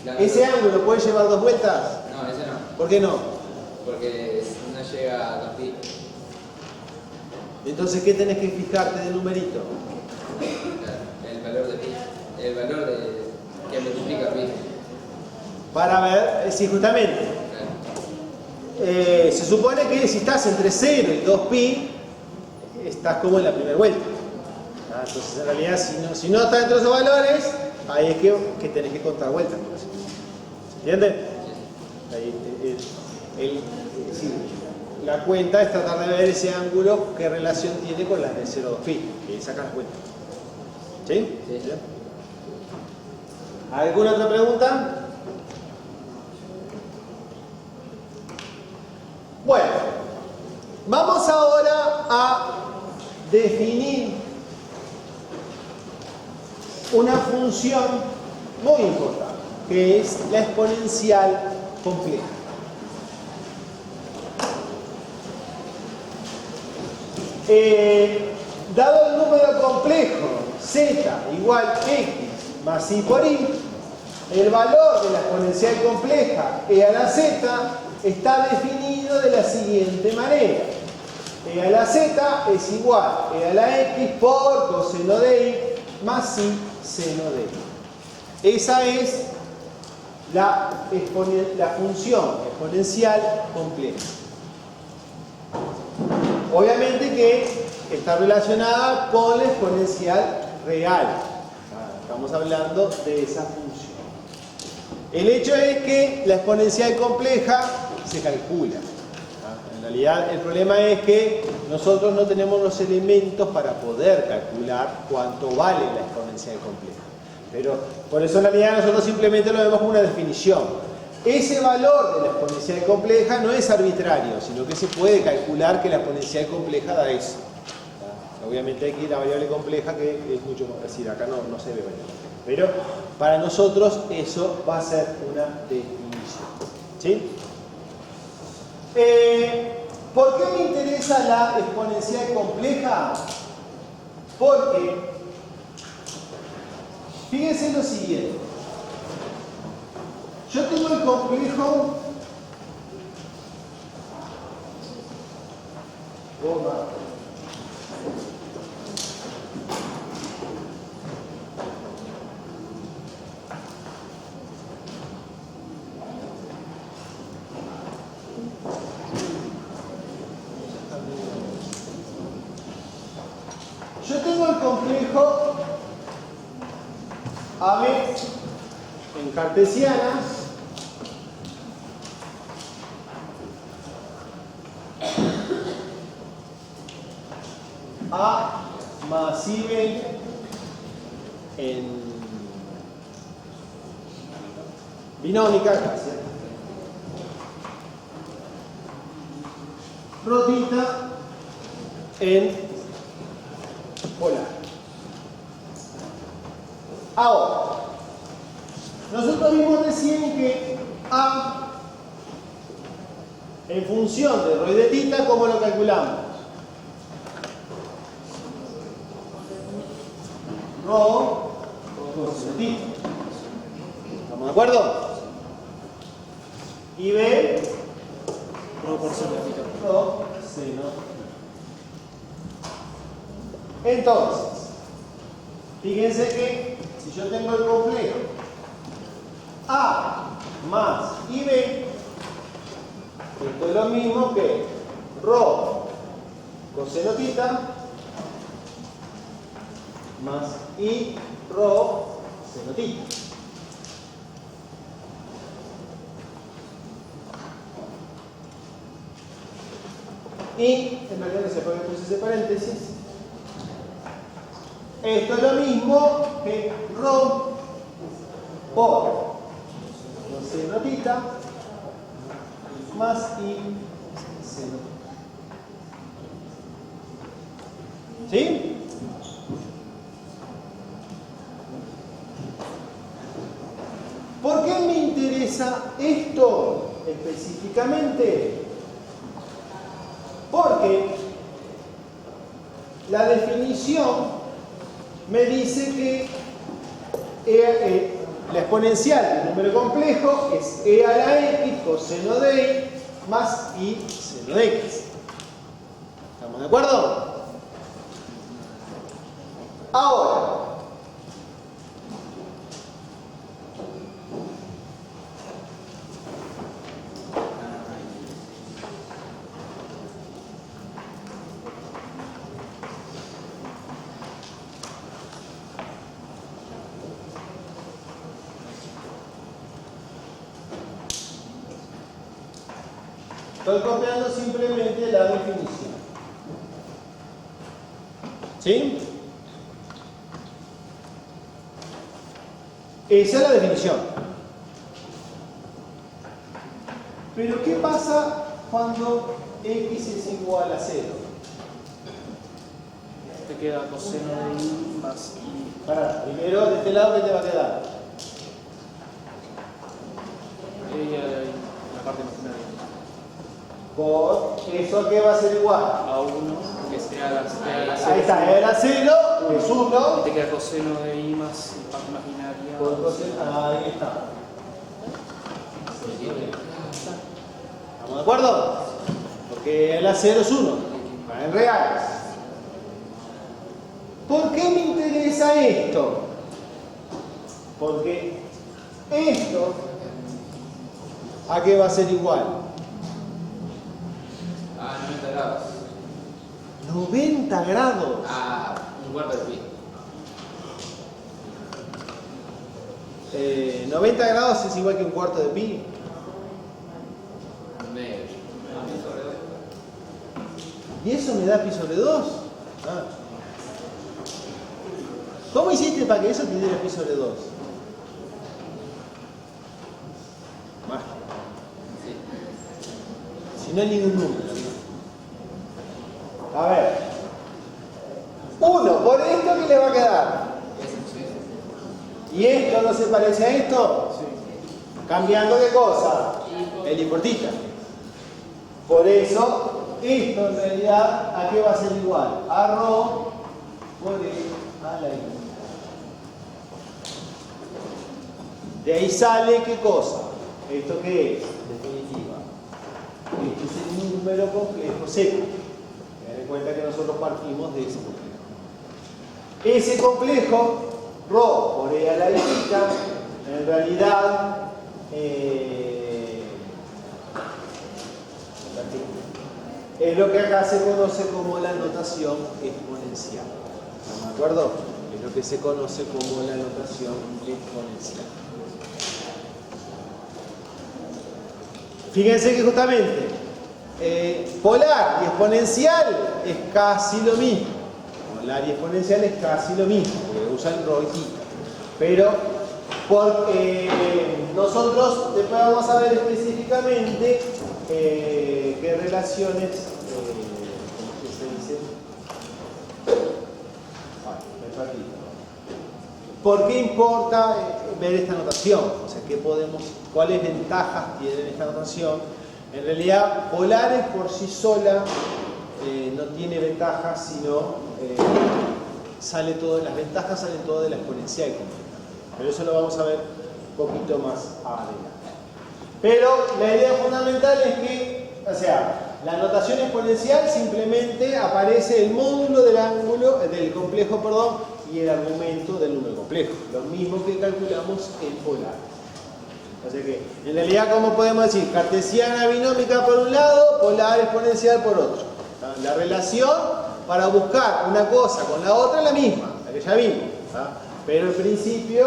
Claro. ¿Ese ángulo puede llevar 2 vueltas? No, ese no. ¿Por qué no? Porque no llega a 2pi. Entonces, ¿qué tenés que fijarte del numerito? Claro, el valor de pi. El valor de que multiplica pi. Para ver si justamente. Claro. Se supone que si estás entre 0 y 2pi, estás como en la primera vuelta. Entonces, en realidad, si no estás entre esos valores, ahí es que tenés que contar vueltas. ¿Se entiende? Ahí, sí, la cuenta es tratar de ver ese ángulo, qué relación tiene con las de 0 2pi, y sacar la cuenta. ¿Sí? Sí. ¿Sí? ¿Alguna otra pregunta? Bueno, vamos ahora a definir una función muy importante, que es la exponencial compleja. Dado el número complejo z igual x más i por i, el valor de la exponencial compleja e a la z está definido de la siguiente manera. E a la z es igual a e a la x por coseno de i más i seno de i. Esa es la función exponencial compleja. Obviamente que está relacionada con la exponencial real. Estamos hablando de esa función. El hecho es que la exponencial compleja se calcula. En realidad el problema es que nosotros no tenemos los elementos para poder calcular cuánto vale la exponencial compleja. Pero por eso en realidad nosotros simplemente lo vemos como una definición. Ese valor de la exponencial compleja no es arbitrario, sino que se puede calcular que la exponencial compleja da eso. Obviamente hay que ir a variable compleja, que es mucho más, es decir, acá no se ve variable. Pero para nosotros eso va a ser una definición. ¿Sí? ¿Por qué me interesa la exponencial compleja? Porque fíjense lo siguiente. Yo tengo el complejo AB en cartesiana A más IB en binómica, gracias. Rotita en polar. Ahora, nosotros vimos recién que A, en función de rho y de tita, ¿cómo lo calculamos? Rho coseno tita. ¿Estamos de acuerdo? Y B, rho por seno tita. Rho seno. Entonces, fíjense que si yo tengo el complejo A más IB, esto es lo mismo que rho coseno tita más I rho seno tita. Y en realidad no se puede poner ese paréntesis. Esto es lo mismo que rho por coseno tita más I seno tita. ¿Sí? ¿Por qué me interesa esto específicamente? Porque la definición me dice que la exponencial del número complejo es e a la x coseno de y más y seno de x. ¿Estamos de acuerdo? Ahora, estoy copiando simplemente la definición. ¿Sí? Esa es la definición. Pero ¿qué pasa cuando x es igual a 0? Te queda coseno de y más y. Pará, primero de este lado, ¿qué te va a quedar? La parte imaginaria. Por eso, ¿qué va a ser igual? A 1, que sea la Ahí está, era 0, es 1. Y te queda coseno de y más y parte imaginaria. Por coseno, ahí está. ¿Estamos de acuerdo? Porque la 0 es 1, en reales. ¿Por qué me interesa esto? Porque esto, ¿a qué va a ser igual? A 90 grados. 90 grados. A un cuarto de pi. 90 grados es igual que un cuarto de pi. Medio. A pi sobre 2. ¿Y eso me da pi sobre 2? Ah. ¿Cómo hiciste para que eso te diera pi sobre 2? Más. Sí. Si no hay ningún número. A ver. 1, por esto que le va a quedar. ¿Y esto no se parece a esto? Sí. Cambiando de cosa. El importista. Por eso, esto en realidad, ¿a qué va a ser igual? A ρ por e a la i. De ahí sale ¿qué cosa? ¿Esto qué es? Definitiva. Esto es el número complejo seco. Ten en cuenta que nosotros partimos de ese complejo. Ese complejo, ρ por e a la i, en realidad es lo que acá se conoce como la notación exponencial. ¿Estamos de acuerdo? Es lo que se conoce como la notación exponencial. Fíjense que justamente polar y exponencial es casi lo mismo. Polar y exponencial es casi lo mismo, porque usan ρ y θ. Pero nosotros después vamos a ver específicamente qué relaciones, ¿cómo se dice? Me perdí. ¿Por qué importa ver esta notación? O sea, ¿cuáles ventajas tiene esta notación? En realidad, polares por sí sola no tiene ventajas, sino las ventajas salen todas de la exponencial completa. Pero eso lo vamos a ver un poquito más adelante. Pero la idea fundamental es que, o sea, la notación exponencial simplemente aparece el módulo del complejo, perdón, y el argumento del número complejo. Lo mismo que calculamos en polar. O sea que, en realidad, ¿cómo podemos decir? Cartesiana binómica por un lado, polar exponencial por otro. La relación para buscar una cosa con la otra es la misma, la que ya vimos. Pero en principio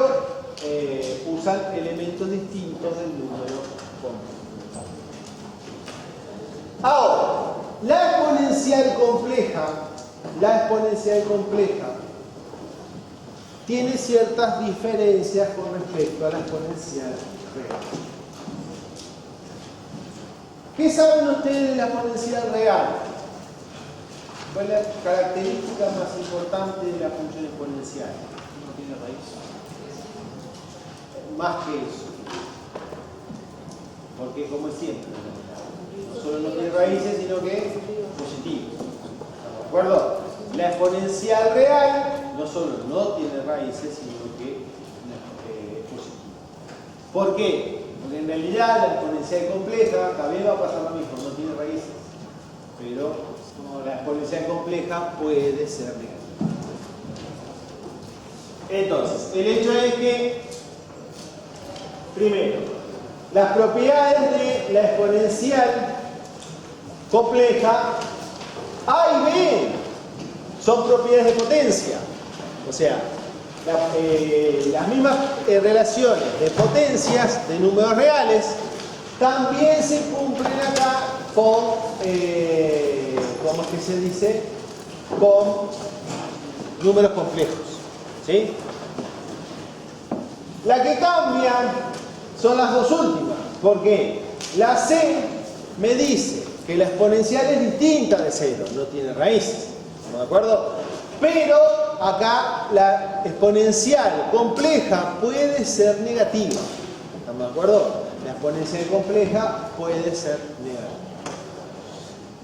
usan elementos distintos del número complejo. Ahora, la exponencial compleja tiene ciertas diferencias con respecto a la exponencial real. ¿Qué saben ustedes de la exponencial real? ¿Cuál es la característica más importante de la función exponencial? No tiene raíz. Más que eso. Porque como es siempre, no solo no tiene raíces, sino que es positivo. ¿Estamos de acuerdo? La exponencial real no solo no tiene raíces, sino que es positiva. ¿Por qué? Porque en realidad la exponencial compleja también va a pasar lo mismo, no tiene raíces. Pero la exponencial compleja puede ser negativa. Entonces, el hecho es que, primero, las propiedades de la exponencial compleja A y B son propiedades de potencia. O sea, las mismas relaciones de potencias de números reales también se cumplen acá con, ¿cómo es que se dice? Con números complejos. ¿Sí? La que cambian son las dos últimas. ¿Por qué? La C me dice que la exponencial es distinta de 0, no tiene raíces. ¿Estamos de acuerdo? Pero acá la exponencial compleja puede ser negativa. ¿Estamos de acuerdo? La exponencial compleja puede ser negativa.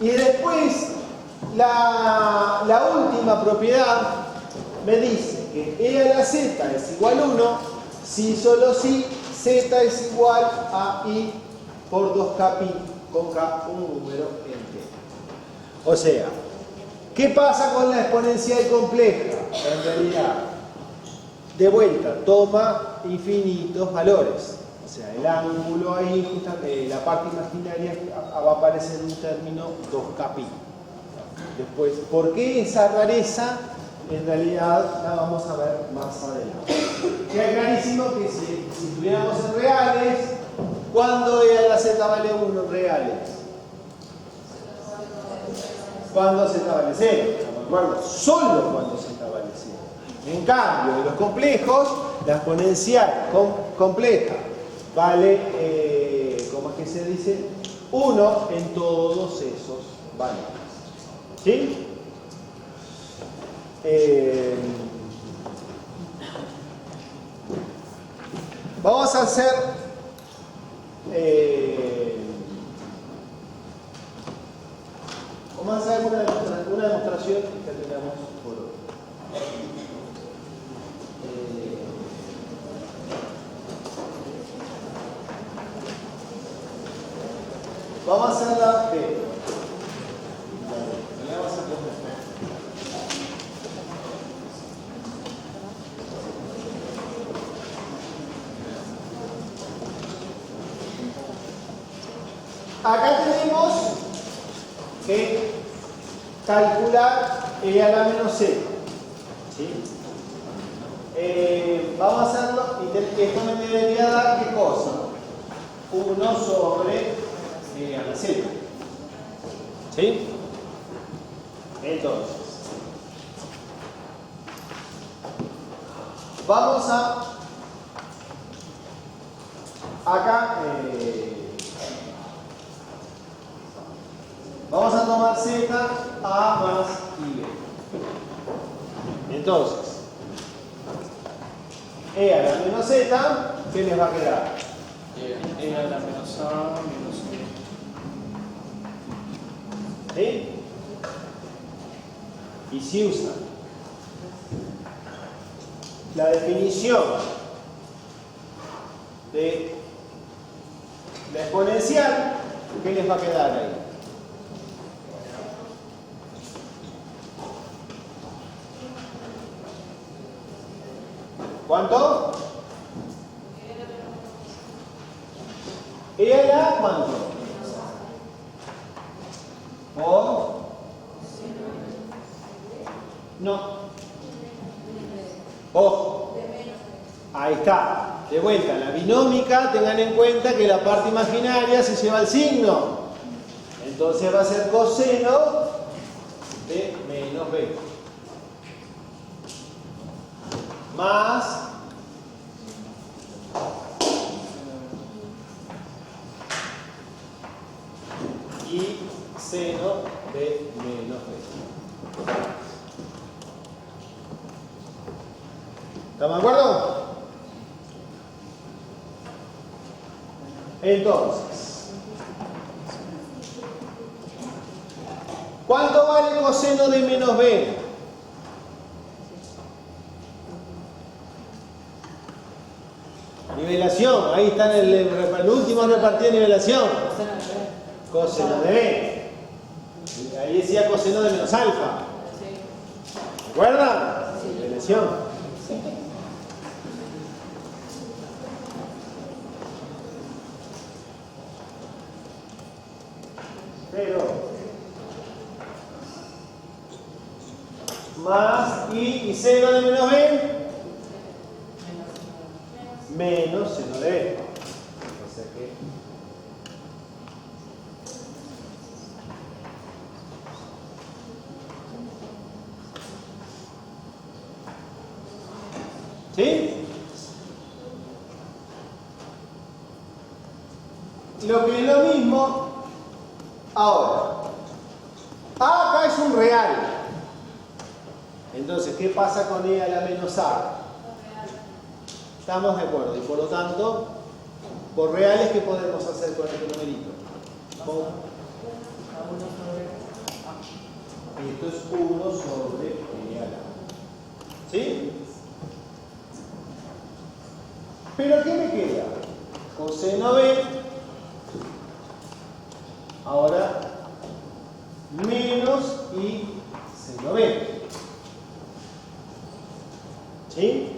Y después, la última propiedad me dice que e a la z es igual a 1 si solo si z es igual a i por 2k pi con k un número entero. O sea, ¿qué pasa con la exponencial compleja? En realidad, de vuelta, toma infinitos valores. O sea, el ángulo ahí, la parte imaginaria, va a aparecer un término 2k pi. Después, ¿por qué esa rareza? En realidad la vamos a ver más adelante. Queda clarísimo que si tuviéramos en reales, ¿cuándo e a la z vale 1 en reales? Cuando z vale 0, ¿estamos de acuerdo? Solo cuando z vale 0. En cambio, en los complejos, la exponencial compleja vale, ¿cómo es que se dice? 1 en todos esos valores. ¿Sí? Vamos a hacer una demostración y terminamos por hoy. Vamos a hacer la B. Vamos a hacer acá tenemos que calcular e a la menos c. ¿Sí? Vamos a hacerlo y esto me debería dar ¿qué cosa? 1 sobre e a la z. ¿Sí? Entonces, vamos a acá vamos a tomar z, a más y b. Entonces, e a la menos z, ¿qué les va a quedar? E a la menos a menos b. ¿Sí? Y si usan la definición de la exponencial, ¿qué les va a quedar ahí? ¿Cuánto? ¿E a la cuánto? ¿Por? No. Ojo. Ahí está. De vuelta, la binómica, tengan en cuenta que la parte imaginaria se lleva el signo. Entonces va a ser coseno de menos b. Más y seno de menos b. ¿Estamos de acuerdo? Entonces, ¿cuánto vale coseno de menos b? Nivelación, ahí está en el último repartido de nivelación. Coseno de B. Ahí decía coseno de menos alfa. ¿Recuerdan? Nivelación. Pero más y seno de menos B menos seno de B. O sea que ¿sí? Lo que es lo mismo ahora. A acá es un real. Entonces, ¿qué pasa con E a la menos A? Estamos de acuerdo. Y por lo tanto, por reales, ¿qué podemos hacer con este numerito? Y esto es 1 sobre E a la A. ¿Sí? ¿Pero qué me queda? Coseno B. Ahora, menos y seno B. ¿Sí?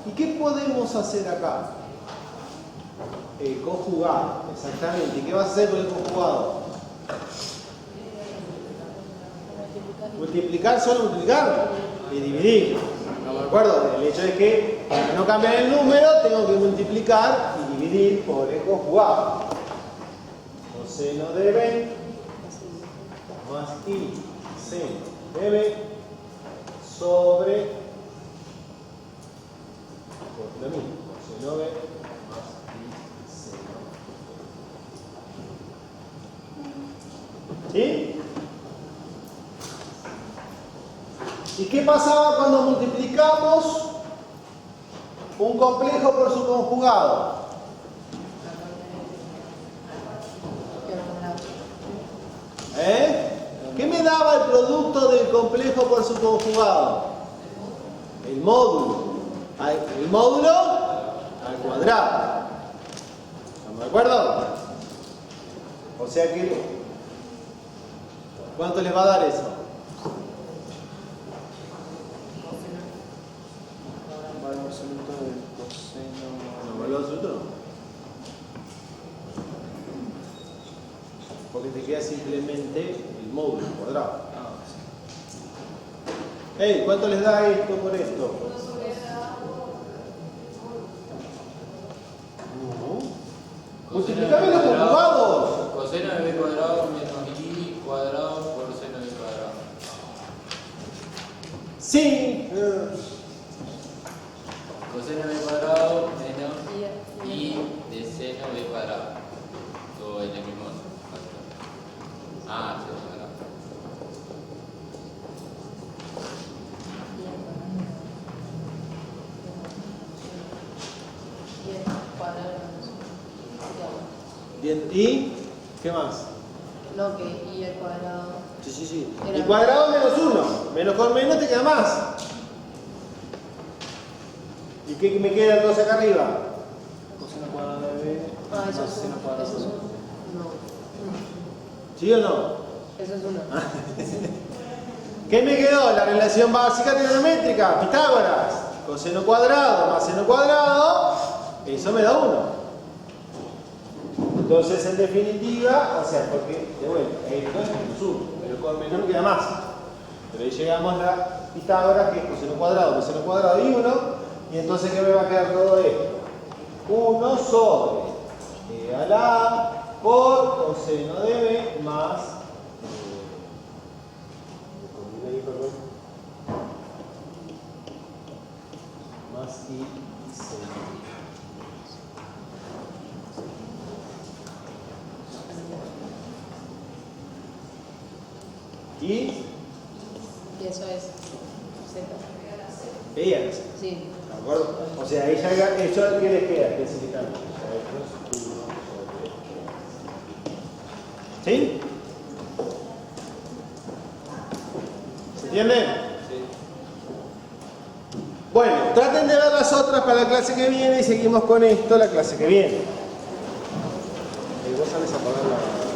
¿Y qué podemos hacer acá? Conjugar, exactamente. ¿Y qué vas a hacer con el conjugado? Multiplicar, solo multiplicar y dividir. ¿No me acuerdo? El hecho es que para no cambiar el número tengo que multiplicar y dividir por el conjugado. Coseno de B más I seno de B sobre por lo mismo, coseno B más I seno. ¿Sí? ¿Y qué pasaba cuando multiplicamos un complejo por su conjugado? ¿Qué me daba el producto del complejo por su conjugado? El módulo. El módulo al cuadrado. ¿Estamos de acuerdo? O sea que, ¿cuánto les va a dar eso? Valor absoluto del coseno. No, valor absoluto no. Porque te queda simplemente el módulo cuadrado. Hey, ¿cuánto les da esto por esto? Multiplicame los conjugados. Coseno de B cuadrado menos I cuadrado por seno de B cuadrado. Sí. Coseno de B cuadrado menos I de seno de B cuadrado. Todo en el mismo. Ah, sí, cuadrado. Bien, ¿y qué más? No, que I al cuadrado. Sí. Y cuadrado menos 1. Menos con menos te queda más. ¿Y qué me queda entonces acá arriba? Coseno cuadrado de B. Ah, eso más es seno uno. cuadrado Eso es de B. uno. No. ¿Sí o no? Eso es uno. ¿Qué me quedó? La relación básica trigonométrica, Pitágoras. Coseno cuadrado más seno cuadrado, eso me da 1. Entonces, en definitiva, o sea, porque, de vuelta, esto es menos 1, pero con menos me queda más. Pero ahí llegamos a la Pitágoras, que es coseno cuadrado y 1, y entonces, ¿qué me va a quedar todo esto? 1 sobre E a la A por coseno de B más más I seno. Y eso es Z. ella, Sí. ¿de acuerdo? O sea, ahí ya eso que les queda especificando. ¿Sí? ¿Se entiende? Sí. Bueno, traten de ver las otras para la clase que viene y seguimos con esto la clase que viene. Vos sabés apagar la...